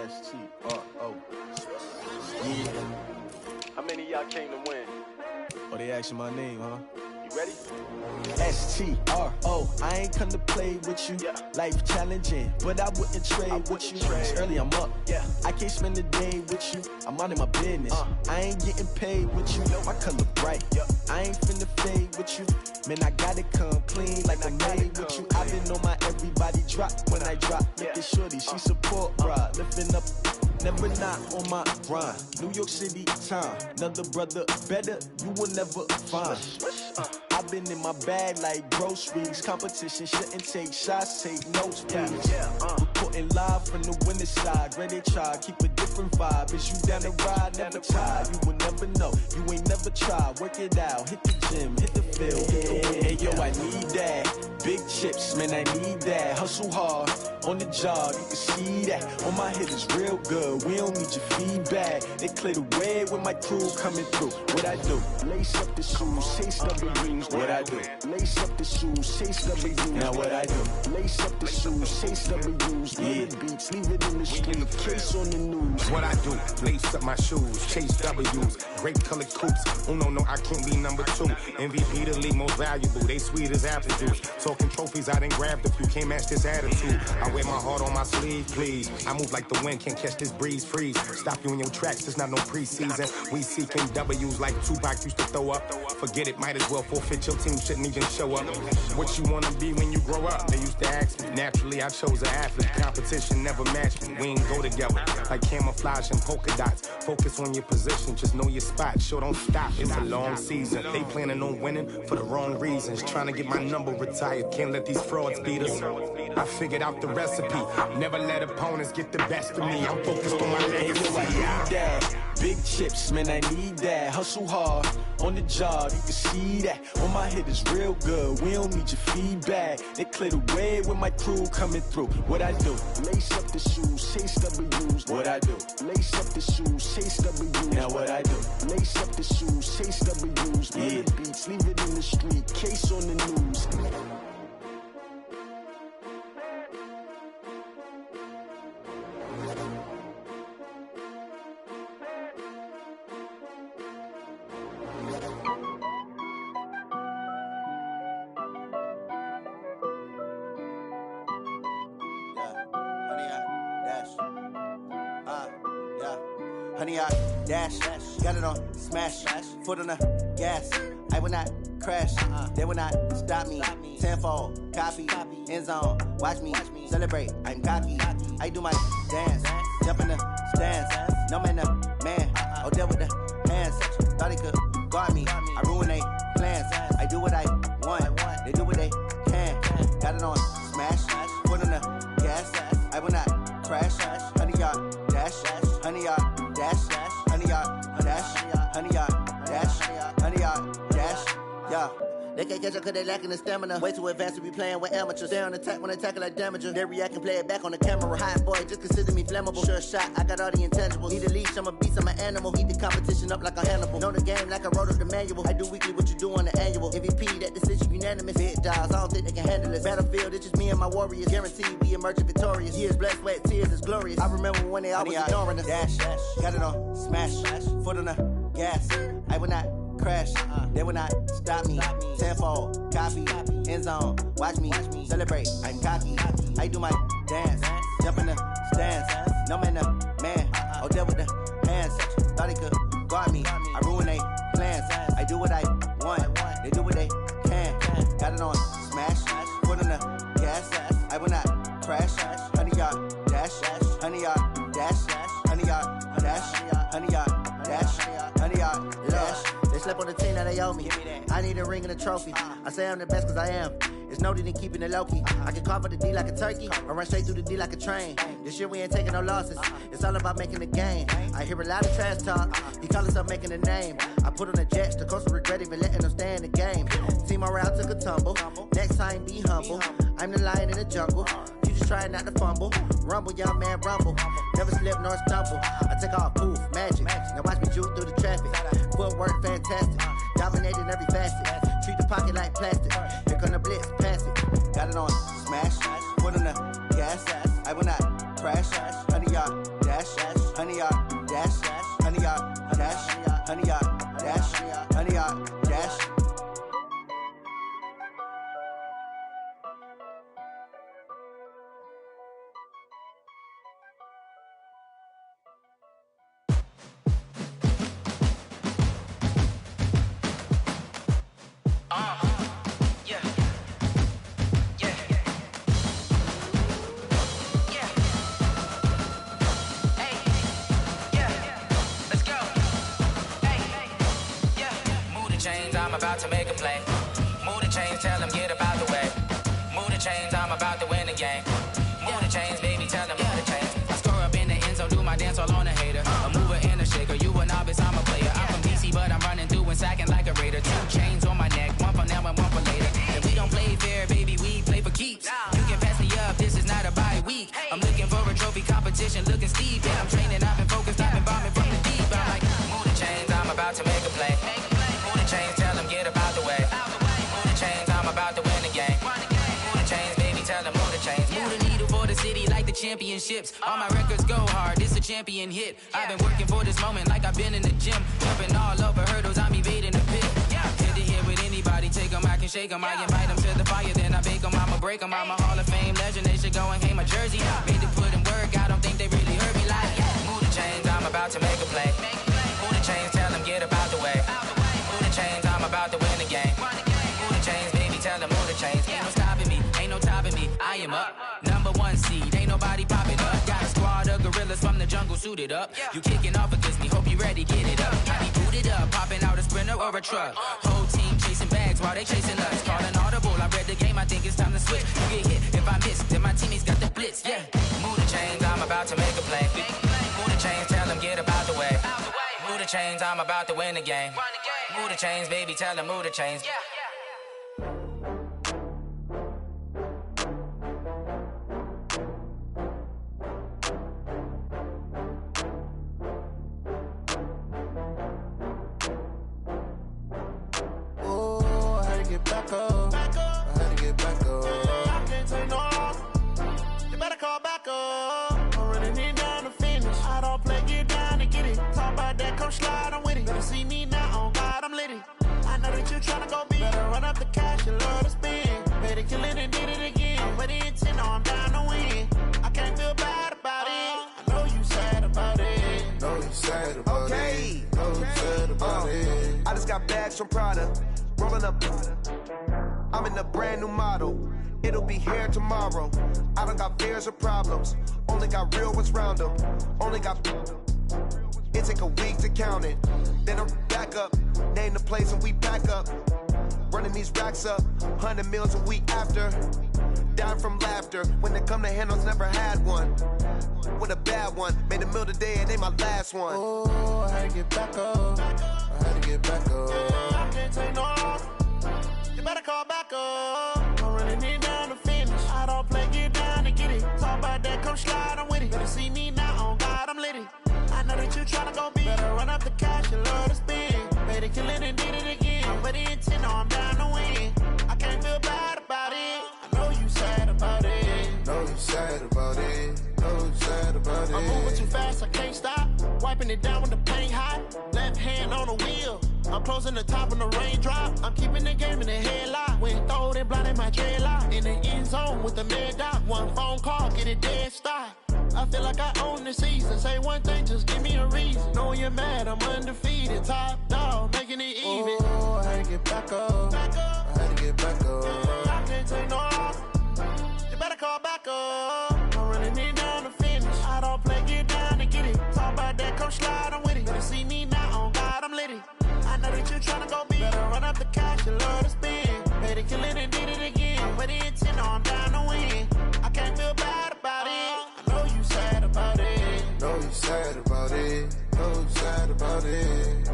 S-T-R-O. Yeah. How many of y'all came to win? Oh, they asking my name, huh? You ready? S-T-R-O. I ain't come to play with you. Yeah. Life challenging, but I wouldn't trade with you. It's early, I'm up. Yeah. I can't spend the day with you. I'm minding my business. I ain't getting paid with you. My color bright. Yeah. I ain't finna fade with you. Man, I gotta come clean like I'm made with you. I been on my everybody drop when I drop. Look at shorty, she support ride. Lifting up, never not on my grind. New York City time, another brother better, you will never find. I've been in my bag like groceries. Competition shouldn't take shots, take notes, please. Reporting live from the winning side. Ready to try, keep a different vibe. Is you down the ride, never tired. You will never know, you ain't never tried. Work it out, hit the gym, hit the field. Hey yo, I need that. Big chips, man, I need that. Hustle hard, on the job, you can see that. On my head is real good, we don't need your feedback. They clear the way with my crew coming through. What I do? Lace up the shoes, chase W's. What I do? Lace up the shoes, chase W's. Now what I do? Lace up the shoes, chase W's. Yeah. Beats, leave it in the street, case on the news. What I do? Lace up my shoes, chase W's. Great colored coops. Oh no, I can't be number 2. MVP the league most valuable. They sweet as apple juice. Talking trophies, I didn't grab the few. Can't match this attitude. I wear my heart on my sleeve, please. I move like the wind, can't catch this breeze, freeze. Stop you in your tracks, there's not no preseason. We seeking W's like Tupac used to throw up. Forget it, might as well forfeit. Your team shouldn't even show up. What you wanna be when you grow up? They used to ask me. Naturally, I chose an athlete. Competition never matched me. We ain't go together like camouflage and polka dots. Focus on your position, just know your spot. Sure, don't stop. It's a long season. They planning on winning for the wrong reasons. Trying to get my number retired. Can't let these frauds beat us. I figured out the recipe. Never let opponents get the best of me. I'm focused on my legacy. Big chips, man, I need that. Hustle hard, on the job, you can see that. On my head is real good, we don't need your feedback. They clear the way with my crew coming through. What I do? Lace up the shoes, chase W's. What I do? Lace up the shoes, chase W's. Now what I do? Lace up the shoes, chase W's. Yeah. The beats, leave it in the street, case on the news. Honey, I dash, got it on smash, foot on the gas. I will not crash, they will not stop me. Tenfold, copy, end zone, watch me celebrate. I'm cocky, I do my dance, jump in the stands. No man, the man, oh, deal with the hands. Thought he could guard me, I ruin they plans. I do what I want, they do what they can. Got it on smash, foot on the gas. I will not crash, honey, y'all dash, honey, y'all dash, honey, y'all dash, honey, y'all dash, honey, y'all dash, yeah. They can't catch up cause they lacking the stamina. Way too advanced to be playing with amateurs. They on attack when they tackle like damager. They react and play it back on the camera. Hot boy, just consider me flammable. Sure shot, I got all the intangibles. Need a leash, I'm a beast, I'm an animal. Heat the competition up like a Hannibal. Know the game like I wrote up the manual. I do weekly what you do on the annual. MVP, that decision unanimous. Big dogs, I don't think they can handle it. Battlefield, it's just me and my warriors. Guaranteed we emerging victorious. Years, blood, sweat, tears, it's glorious. I remember when they always ignoring us. Dash, got it on smash, foot on the gas. I will not crash, they will not stop me. Tenfold, copy, end zone, watch me celebrate. I'm cocky, I do my dance, jump in the stands. No man, the man, oh, deal with the hands. Thought he could guard me, I ruin they plans. I do what I want, they do what they can. Got it on smash, foot on the gas. I will not crash, honey, y'all dash, honey, y'all dash, honey, y'all dash, honey, y'all dash, honey, y'all dash. They slept on the team that they owe me. I need a ring and a trophy. I say I'm the best cause I am. It's no need in keeping it low-key. I can carve up the D like a turkey or run straight through the D like a train. This year we ain't taking no losses. It's all about making the game. I hear a lot of trash talk. He call himself making a name. I put on the Jets. The coach will regret even letting them stay in the game. Team morale took a tumble. Next time be humble. I'm the lion in the jungle. You just try not to fumble. Rumble, young man, rumble. Never slip nor stumble. I take off, poof, magic. Now watch me juke through the traffic. Footwork fantastic. Dominating every facet. Treat the pocket like plastic. Here come the blitz, pass it. Got it on smash, foot on the gas. I will not crash. Honey, y'all dash, honey, y'all dash, honey, y'all dash, honey, y'all dash, honey, y'all dash. I'm about to make a play. Move the chains, tell them get up out the way. Move the chains, I'm about to win the game. Move the chains, baby, tell them move the chains. I score up in the end zone, do my dance all on a hater. A mover and a shaker, you a novice, I'm a player. I'm from DC, but I'm running through and sacking like a raider. 2 chains on my neck, one for now and one for later. And we don't play fair, baby, we play for keeps. You can pass me up, this is not a bye week. I'm looking for a trophy competition, looking steep. And I'm training, I've been focused, I've been bombing from the deep. I'm like, move the chains, I'm about to make a play. Move the chains, tell them get up out the way. Move the chains, I'm about to win the game. Move the chains, baby, tell them move the chains. Move the needle for the city like the championships. All my records go hard, this a champion hit. I've been working for this moment like I've been in the gym. Jumping all over hurdles, I'm evading the pit. Hit to hit with anybody, take them, I can shake them. I invite them to the fire, then I bake them, I'ma break them. I'm a Hall of Fame legend, they should go and hang my jersey. Made to put in work, I don't think they really heard me like, move the chains, I'm about to make a play. Move the chains, tell them get up out the way. Move the chains, I'm about to win the game. Move the chains, baby, tell them move the chains. Ain't no stopping me, ain't no topping me, I am up. #1 seed, ain't nobody popping up. Got a squad of gorillas from the jungle suited up. You kicking off against me, hope you ready, get it up. I be booted up, popping out a Sprinter or a truck. Whole team chasing bags while they chasing us. Calling audible, I read the game, I think it's time to switch. You get hit, if I miss, then my teammates got the blitz, yeah. Move the chains, I'm about to make a play. Move the chains, tell them get up out the way. Move the chains, I'm about to win the game. Move the chains, baby, tell them move the chains. Oh, I had to get back up. I had to get back up. I can't take no loss. You better call back up. I'm running it down to finish. I don't play, get down and get it. Talk about that, come slide, I'm with it. Better see me now, on God, I'm litty. I know that you tryna go big. Better run up the cash, you love to spend. Better kill it and did it again. But the intent, no, I'm down to win. I can't feel bad about it. I know you sad about it. Know you sad about it. Know you sad about it. I just got bags from Prada. Rolling up. I'm in a brand new model. It'll be here tomorrow. I don't got fears or problems. Only got real ones round them. Only got. It take a week to count it. Then I'm back up. Name the place and we back up. Running these racks up. 100 meals a week after. Down from laughter. When it come to handles, never had one. With a bad one. Made a meal today and ain't my last one. Oh, I had to get back up. I had to get back up. I can't take no loss. You better call back up. I'm running it down to finish. I don't play, get down and get it. Talk about that, come slide, I'm with it. Better see me now, on God, I'm litty. I know that you tryna go big. Better run up the cash, you love to spend. Better kill it and did it again. But the intent, no, I'm down to win. I can't feel bad about it. I know you sad about it. Know you sad about it. Know you sad about it. I'm moving too fast, I can't stop. Wiping it down with the paint hot. Left hand on the wheel. I'm closing the top when the raindrop. I'm keeping the game in the headlock. When throwed and blinded my dreadlock. In the end zone with the mad dot. One phone call, get it dead stop. I feel like I own the season. Say one thing, just give me a reason. Knowing you're mad, I'm undefeated. Top dog, making it even. Oh, I had to get back up. I had to get back up. I can't take no loss. You better call back up. I'm running it down to finish. I don't play, get down and get it. Talk about that, come slide, I'm with it. Better see me now, on God, I'm litty. I know that you tryna go big. Better run up the cash, you love to spend. Better kill it and did it again. But the intent, no, I'm down to win. I can't feel bad about it. I know you sad about it. Know you sad about it. Know you sad about it.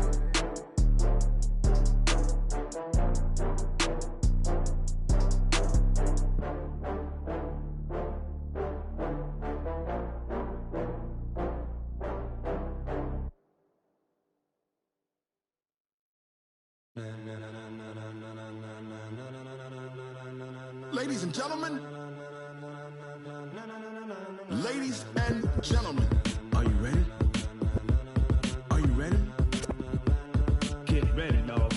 Ladies and gentlemen, ladies and gentlemen, are you ready? Are you ready? Get ready, dog.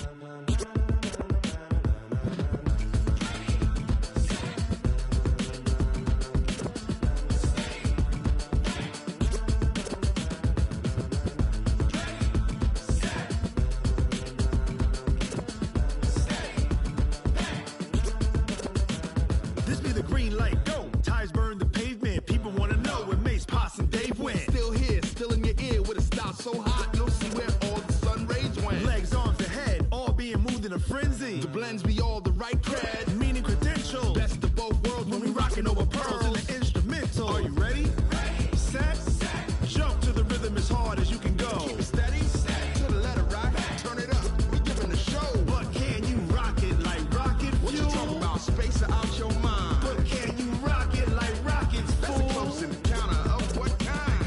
This be the green light, go. Tires burn the pavement. People wanna know where Mace, Poss, and Dave went. Still here, still in your ear with a style so hot, you'll see where all the sun rays went. Legs, arms, and head, all being moved in a frenzy. The blends be all the right cred, meaning credentials. best of both worlds when we rockin' over pearls. And the instrumental. Are you ready? Set. Jump to the rhythm as hard as you can go. Keep it steady, to the letter right, turn it up, we giving the show. But can you rock it like rocket fuel? What you talking about, space out your mind? But can you rock it like rockets, That's a close encounter of what kind?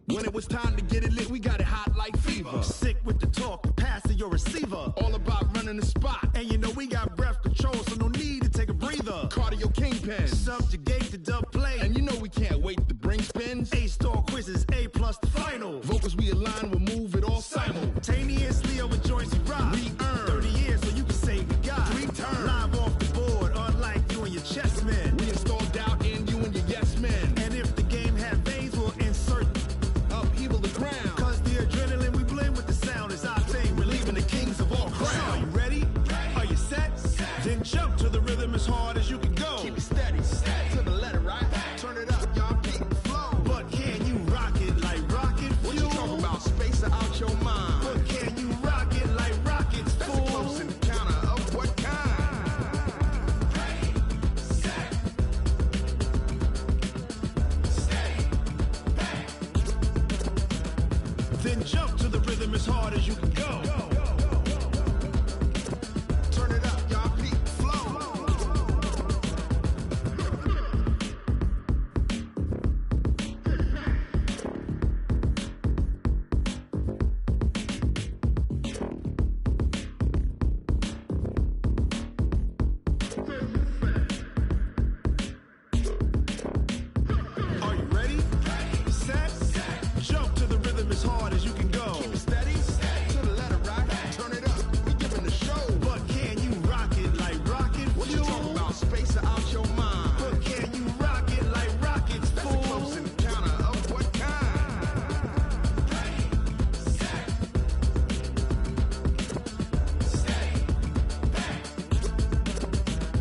When it was time to get it lit, we got it hot like fever. Sick with the talk, pass to your receiver. All about running the spot, And you know we got breath control, so no need to take a breather. cardio kingpin. Subjugate the dub play. And you know we can't wait to bring spins. A-star quizzes, A+ the final. Vocals we align, we'll move it all Simultaneously over joints we rock. We earn 30 years so you can say we got. 3 turns. Live off the board, unlike you and your chess men. We install doubt in you and your yes men. And if the game had veins, we'll insert Upheaval the ground. Cause the adrenaline we blend with the sound is our thing. Relieving the kings of all crowns. Are you ready? Are you set? Then jump to the rhythm as hard as you can go. Keep it steady, to the letter right, turn it up, y'all keep the flow. But can you rock it like rocket fuel? What you talking about, space out your mind? then jump to the rhythm as hard as you can go. Turn it up, y'all. Peak flow. Are you ready? Set. Jump to the rhythm as hard as you can go. Keep it steady. To the letter, right? Turn it up. We giving the show. But can you rock it like rocket fuel? What you talking about? Space it out your mind. But can you rock it like rockets, fool? That's a close encounter of what kind?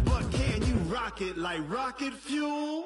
But can you rock it like rocket fuel?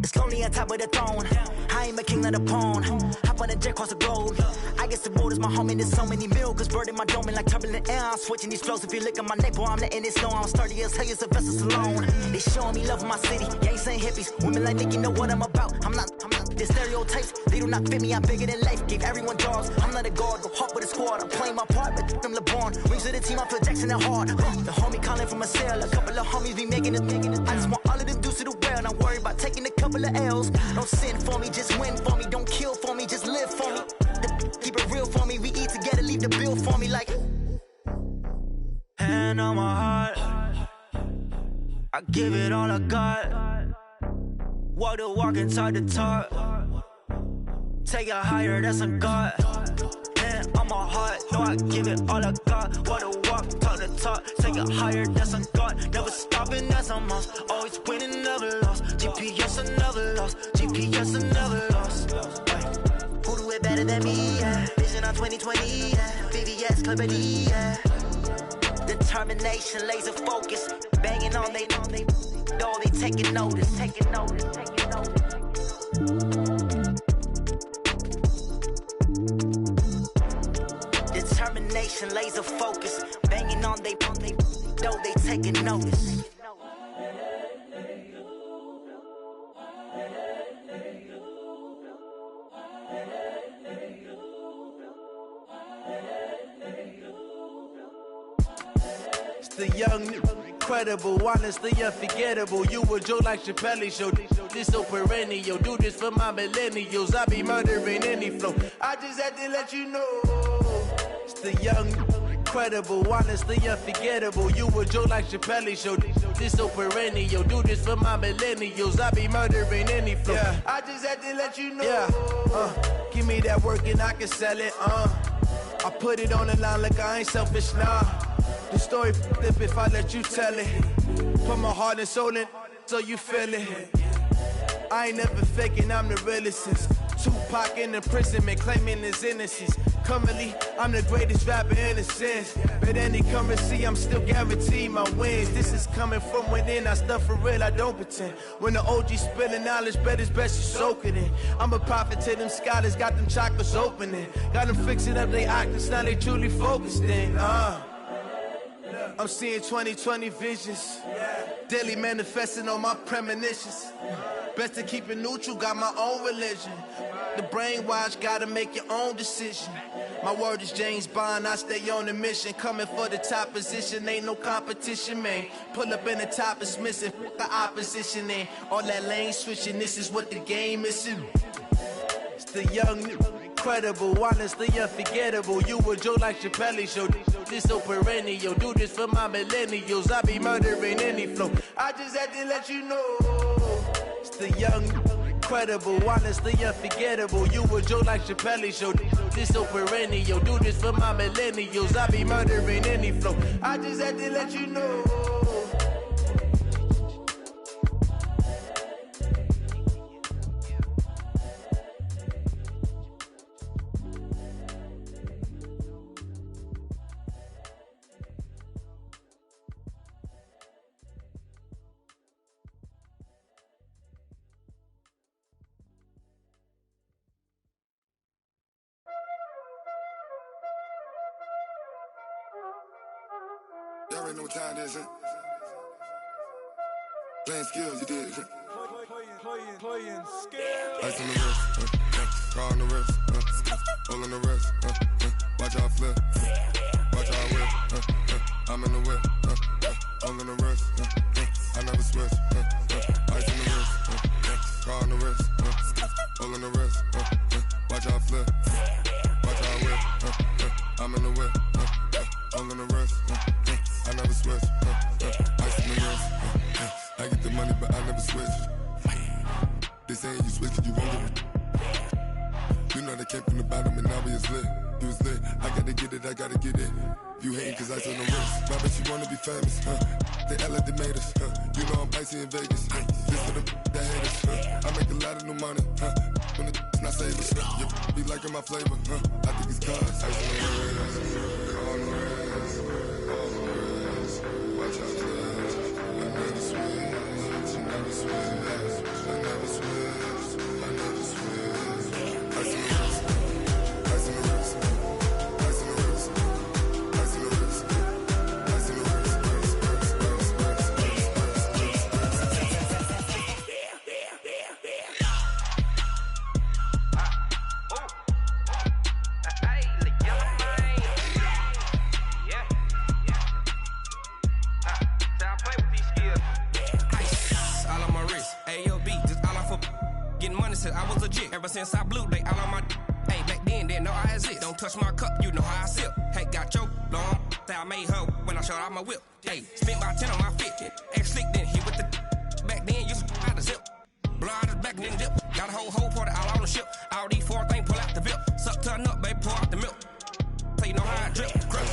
It's lonely on top of the throne. I ain't a king of the pawn. Hop on a jet across the globe. I guess the road is my home and there's so many milkers bird in my dome and like turbulent air. I'm switching these flows. If you look at my neck, boy, I'm letting it snow. I'm sturdy as hell, it's a vessel alone. They showing me love in my city. Gangs ain't hippies. Women like Nicky know what I'm about. I'm not the stereotypes. They do not fit me. I'm bigger than life. Gave everyone jobs. I'm not a guard. Go hard with a squad. I'm playing my part, but them LeBron. Rings to the team. I feel Jackson and hard. The homie calling from a cell. A couple of homies be making it. I just want all of them dudes to the well. Not worry about taking a couple of L's. Don't sin for me, just win for me. Don't kill for me, just live for me. Keep it real for me. We eat together, leave the bill for me like. Hand on my heart, I give it all I got. Walk the walk and talk the talk. Take it higher, that's a God. Hand on my heart, no, I give it all I got. Walk the walk, talk the talk. Take it higher, that's a God. Never stopping, that's a must. Always winning, never lost. GPS, I never lost. GPS, I never lost. Who do it better than me? Yeah. Vision on 2020. Yeah. VVS, Clippity. Yeah. Determination, laser focus. Banging on they, no, they taking notice. Taking notice, taking notice. Determination, laser focus. Banging on they, no, they taking notice. The young, incredible, honestly unforgettable. You a Joe like Chappelle show. This so perennial. Do this for my millennials. I be murdering any flow. I just had to let you know. It's the young, incredible, honestly unforgettable. You a Joe like Chappelle show. This so perennial. Do this for my millennials. I be murdering any flow. Yeah. I just had to let you know. Yeah. Give me that work and I can sell it. I put it on the line like I ain't selfish, nah. The story flip if I let you tell it. Put my heart and soul in so you feel it. I ain't never faking, I'm the realest since Tupac in imprisonment, claiming his innocence. Currently, I'm the greatest rapper in a sense. But any currency, I'm still guaranteed my wins. This is coming from within, I stuff for real, I don't pretend. When the OG spilling knowledge, bet it's best you soak it in. I'm a prophet to them scholars, got them chakras opening. Got them fixing up they octaves, now they truly focused in. I'm seeing 2020 visions. Daily manifesting on my premonitions. Best to keep it neutral, got my own religion. The brainwash, gotta make your own decision. My word is James Bond, I stay on the mission. Coming for the top position, ain't no competition, man. Pull up in the top, it's missing, the opposition in. All that lane switching, this is what the game is. It's the young, incredible, honestly unforgettable. You a Joe like Chappelle show. This so perennial. Do this for my millennials. I be murdering any flow. I just had to let you know. It's the young, incredible, honestly unforgettable. You a Joe like Chappelle show. This so perennial. Do this for my millennials. I be murdering any flow. I just had to let you know. Y'all already know what time it is, huh? Playing skills, you did. Playing skills. Ice on the wrist, car on the wrist, hole on the wrist, watch how I flip, watch how I whip, I'm in the whip, hole on the wrist, I never switch, ice on the wrist, car on the wrist, hole on the wrist, watch how I flip, watch how I whip, I'm in the whip, hole on the wrist, I never switch, ice on the wrist, I get the money but I never switch. They saying you switch it, you won't get it. You know they came from the bottom and now we is lit. You was lit, I gotta get it, I gotta get it. You hating cause I on the wrist. My bitch, you wanna be famous, They act like they made us, You know I'm icy in Vegas, This for the that hate us, I make a lot of new money, When the not save us, you be liking my flavor, I think it's cause ice on the wrist, on the wrist, on the wrist. Watch out, cuz I never switch, I never switch. I never switch, I never switch. Ice in the wrist, ice in the wrist, ice in the wrist, ice in the wrist, ice in the I was legit ever since I blew. They all on my hey, back then didn't know I exist. Don't touch my cup, you know how I sip. Hey, got your long say I made her when I showed out my whip. Hey, spent about 10 on my fit. X slick then hit with the back then used to out the zip. Blow out the back then dip. Got a whole party all on the ship. All these four things pull out the VIP. Suck turn up, baby, pour out the milk. So you know how I drip. Crush.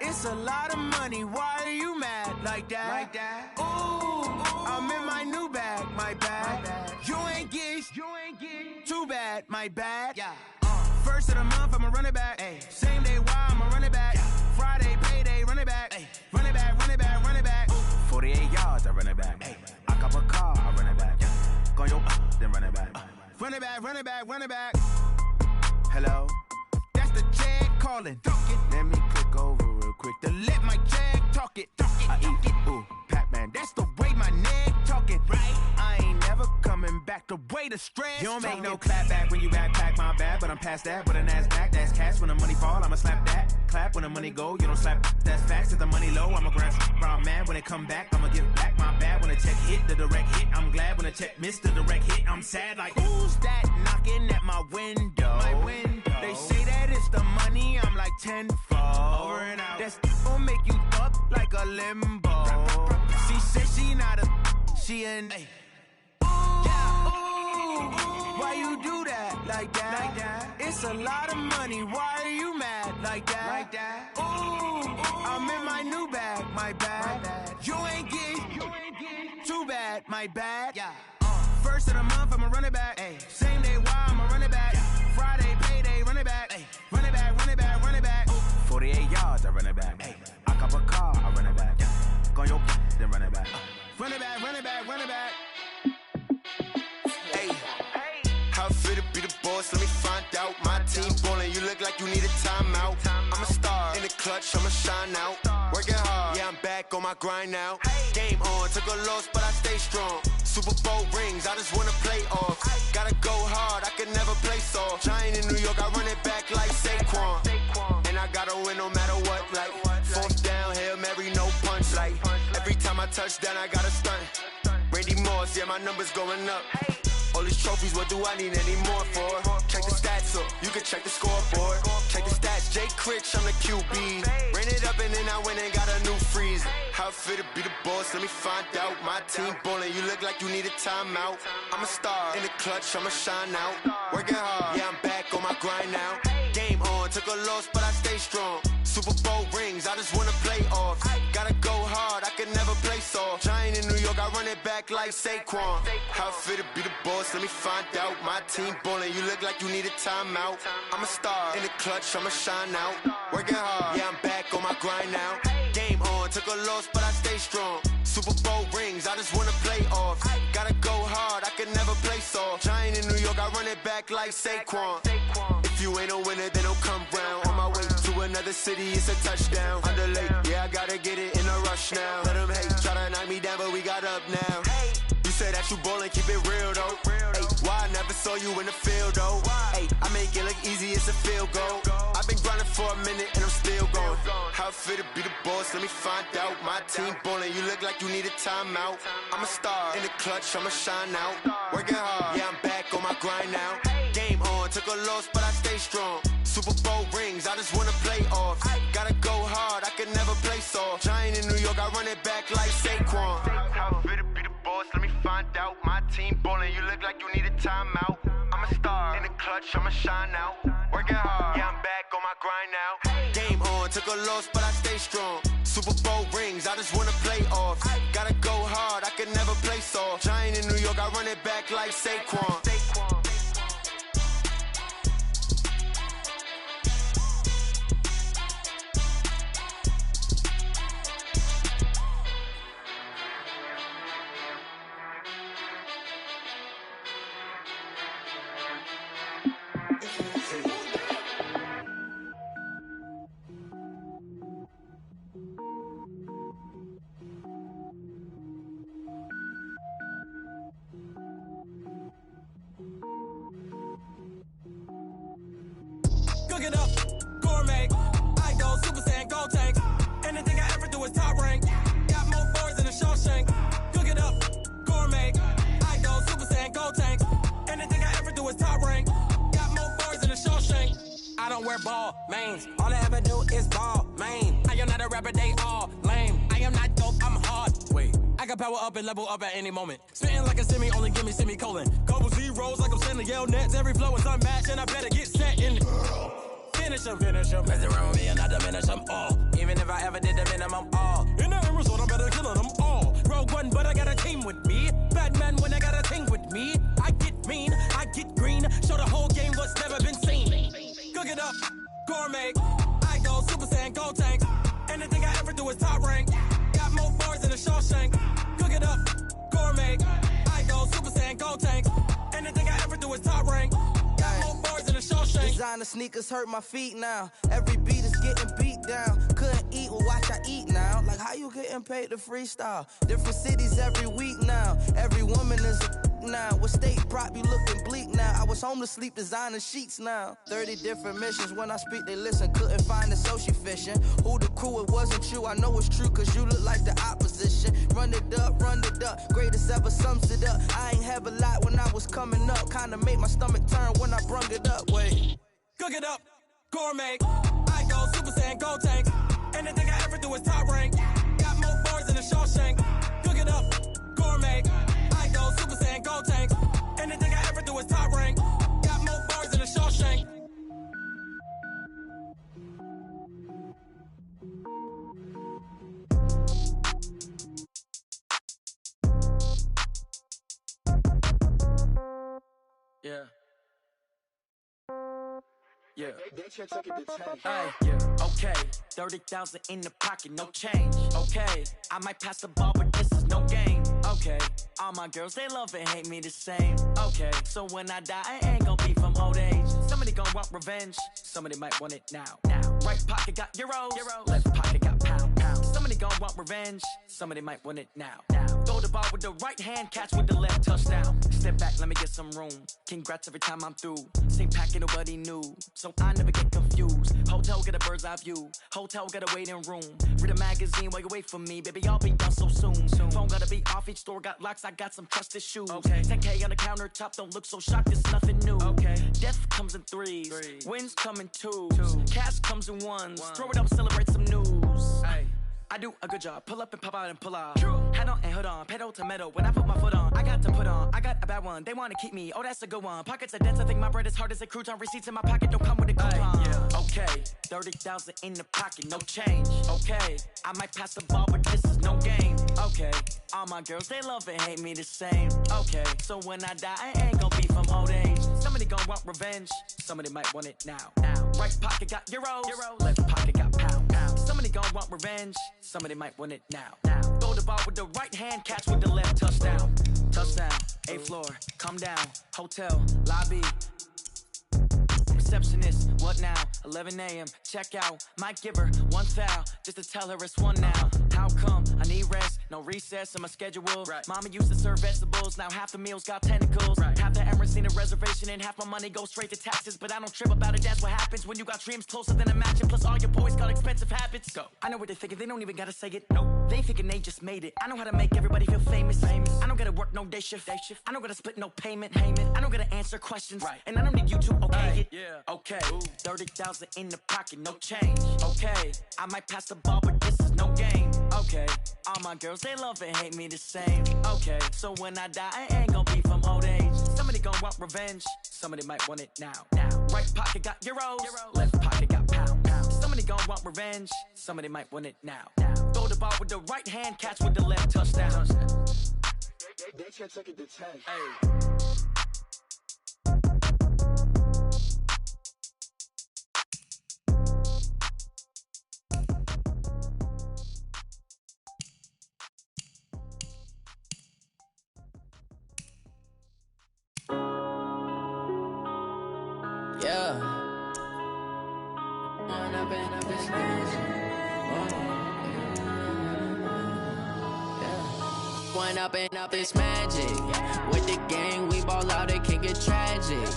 It's a lot of money, why are you mad like that? Ooh, I'm in my new bag, my bad. You ain't get too bad, my bad. Yeah. First of the month, I'ma run it back. Ay. Same day, why I'ma run it back. Yeah. Friday, payday, run it back. Ay. Run it back, run it back, run it back. 48 yards, I run it back. Ay. I cop a car, I run it back. Yeah. Go yo, then run it back. Run it back, run it back, run it back. Hello? That's the check calling. Let me click over real quick to let my check talk it. I eat it, ooh, Pac-Man. That's the way my neck talking. Right? I ain't never coming back the way the stress. You don't make no clap back when you backpack, my bad. But I'm past that with a NASDAQ. That's cash when the money fall, I'ma slap that. Clap when the money go, you don't slap. That's facts. If the money low, I'ma grab brown man. When it come back, I'ma give back my bad. When the check hit, the direct hit. I'm glad when the check missed the direct hit. I'm sad like, who's that knocking at my window? My window. They say that it's the money, I'm like tenfold. Over and out. That's gon' make you up like a limbo. She said she not a, she an ooh, yeah, ooh, why you do that like that? It's a lot of money, why are you mad like that? Ooh, I'm in my new bag, my bad. You ain't get too bad, my bad. Yeah. First of the month, I'ma run it back. Ay. Same day, why I'ma run it back. Friday, payday, run it back. Ay. Run it back, run it back, run it back. 48 yards, I run it back. Ay. I cop a car, I run it back. Go yo, then run it back. Run it back, run it back, run it back. Hey, how fit to be the boss? Let me find out. My team ballin', clutch, I'ma shine out. Working hard, yeah, I'm back on my grind now. Game on, took a loss, but I stay strong. Super Bowl rings, I just wanna play off. Gotta go hard, I can never play soft. Giant in New York, I run it back like Saquon. And I gotta win no matter what, like fourth down, Hail Mary, no punch. Like every time I touch down, I gotta stunt. Randy Moss, yeah, my numbers going up. All these trophies, what do I need any more for? Check the stats up, you can check the scoreboard. Check the stats, Jay Critch, I'm the QB. Ran it up and then I went and got a new freeze. How it feel to be the boss, let me find out. My team ballin', you look like you need a timeout. I'm a star, in the clutch, I'ma shine out. Working hard, yeah, I'm back on my grind now. Game on, took a loss, but I stay strong. Super Bowl rings, I just wanna play off. Gotta go hard, I can never play soft. Giant in New York, I run it back like Saquon. How it feel to be the boss, let me find out. My team ballin', you look like you need a timeout. I'm a star, in the clutch, I'ma shine out. Working hard, yeah, I'm back on my grind now. Game on, took a loss, but I stay strong. Super Bowl rings, I just wanna play off. Gotta go hard, I can never play soft. Giant in New York, I run it back like Saquon. If you ain't a winner, then don't come round. On my way to another city, it's a touchdown. Underlay, yeah, I gotta get it in a rush now. Let them hate, try to knock me down, but we got up now. You say that you ballin', keep it real though. Hey, why I never saw you in the field though? Hey, I make it look easy, it's a field goal. I've been grinding for a minute and I'm still going. How it feel to be the boss, let me find out. My team ballin', you look like you need a timeout. I'm a star, in the clutch, I'ma shine out. Working hard, yeah, I'm back on my grind now. Game on, took a loss, but I stay strong. Super Bowl rings, I just wanna play off. Gotta go hard, I can never play soft. Giant in New York, I run it back like Saquon. How it feel to be the boss, let me find out. My team ballin', you look like you need a timeout. I'm a star, in the clutch, I'ma shine out. Working hard, yeah, I'm back on my grind now. Game on, took a loss, but I stay strong. Super Bowl rings, I just wanna play off. Gotta go hard, I can never play soft. Giant in New York, I run it back like Saquon. Cook it up, gourmet. I go Super Saiyan, gold tank. Anything I ever do is top rank. Got more boys than a Shawshank. Cook it up, gourmet. I go Super Saiyan, gold tank. Anything I ever do is top rank. Got more boys than a Shawshank. I don't wear ball mains. All I ever do is ball main. I am not a rapper, they all lame. I am not dope, I'm hard. Wait, I can power up and level up at any moment. Spitting like a semi, only give me semicolon. Couple zeros like I'm sending yell nets. Every flow is unmatched and I better get set in. Finish them. Mess around with me and I diminish them all. Even if I ever did the minimum all. In the end result, I better kill them all. Rogue One, but I got a team with me. Batman when I got a thing with me. I get mean, I get green. Show the whole game what's never been seen. Cook it up, gourmet. I go Super Saiyan, gold tank. Anything I ever do is top rank. Got more bars than a Shawshank. Cook it up, gourmet. I go Super Saiyan, gold tank. Anything I ever do is top rank. Got more bars than a Shawshank. Designer sneakers hurt my feet now. Every beat is getting beat down. Couldn't eat, well watch I eat now. Like how you getting paid to freestyle? Different cities every week now. Every woman is a now. With state prop, you looking bleak now. I was home to sleep, designer sheets now. 30 different missions. When I speak, they listen. Couldn't find it, so she fishing. Who the crew? It wasn't you. I know it's true, cause you look like the opposition. Run it up, greatest ever sums it up. I ain't have a lot when I was coming up. Kinda made my stomach turn when I brung it up. Wait. Cook it up, gourmet. I go Super Saiyan, gold tank. Anything I ever do is top rank. Got more bars than a Shawshank. Cook it up, gourmet. I go Super Saiyan, gold tank. Anything I ever do is top rank. Got more bars than a Shawshank. Yeah. Yeah. Hey, yeah. Okay. 30,000 in the pocket, no change. Okay. I might pass the ball, but this is no game. Okay, all my girls, they love and hate me the same. Okay, so when I die, I ain't gon' be from old age. Somebody gon' want revenge, somebody might want it now. Right pocket got euros, left pocket got pound. Somebody gon' want revenge, somebody might want it now. Throw the ball with the right hand, catch with the left, touchdown. Step back, let me get some room. Congrats every time I'm through. Same packet, nobody knew, so I never get confused. Hotel get a bird's eye view, hotel get a waiting room. Read a magazine while you wait for me, baby, I'll be done so soon. Phone gotta be off, each store got locks, I got some trusted shoes. 10K on the countertop, don't look so shocked, it's nothing new. Death comes in threes, wins come in twos, cash comes in ones. Throw it up, celebrate some news. I do a good job, pull up and pop out and pull off. Hat on and hood on, pedal to metal. When I put my foot on, I got to put on. I got a bad one, they wanna keep me, oh that's a good one. Pockets are dense, I think my bread is hard as a crouton. Receipts in my pocket don't come with a coupon. Okay, 30,000 in the pocket, no change. Okay, I might pass the ball, but this is no game. Okay, all my girls, they love and hate me the same. Okay, so when I die, I ain't gon' be from old age. Somebody gon' want revenge, somebody might want it now. Right pocket got euros, left pocket got pound. Somebody gon' want revenge, somebody might want it now. Throw the ball with the right hand, catch with the left, touchdown. Touchdown, 8th floor, come down, hotel, lobby. Receptionist, what now? 11 a.m., check out. Might give her one foul, just to tell her it's one now. How come? I need rest, no recess in my schedule. Mama used to serve vegetables, now half the meals got tentacles. Half the Emirates need a reservation and half my money goes straight to taxes. But I don't trip about it, that's what happens when you got dreams closer than a match. And plus all your boys got expensive habits. Go. I know what they're thinking, they don't even gotta say it. Nope. They thinking they just made it. I know how to make everybody feel famous. I don't gotta work no day shift. I don't gotta split no payment. I don't gotta answer questions. And I don't need you to okay it. Okay, 30,000 in the pocket, no change. Okay, I might pass the ball, but this is no game. Okay, all my girls, they love and hate me the same. Okay, so when I die, I ain't gon' be from old age. Somebody gon' want revenge, somebody might want it now. Right pocket got euros, left pocket got pound. Somebody gon' want revenge, somebody might want it now. Throw the ball with the right hand, catch with the left, touchdown. They can't take it to 10. Up, it's magic. With the gang, we ball out, it can get tragic.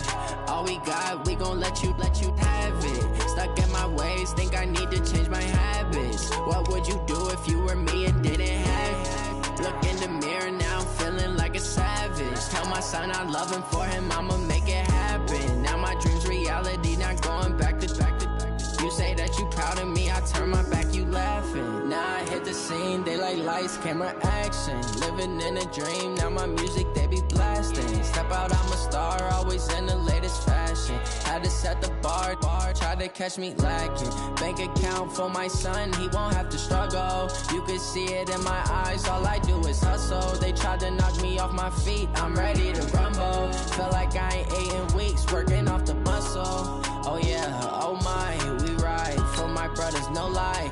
All we got, we gon' let you have it. Stuck in my ways, think I need to change my habits. What would you do if you were me and didn't have it? Look in the mirror, now I'm feeling like a savage. Tell my son I love him, for him I'ma make it happen. Now my dream's reality, not going back to back. You say that you proud of me, I turn my back, you laughing. Now I hit the scene, they like lights, camera, action. Living in a dream, now my music, they be blasting. Step out, I'm a star, always in the latest fashion. Had to set the bar, try to catch me lacking. Bank account for my son, he won't have to struggle. You can see it in my eyes, all I do is hustle. They tried to knock me off my feet, I'm ready to rumble. Feel like I ain't ate in weeks, working off the muscle. Oh yeah, oh my, we ride for my brothers, no lie.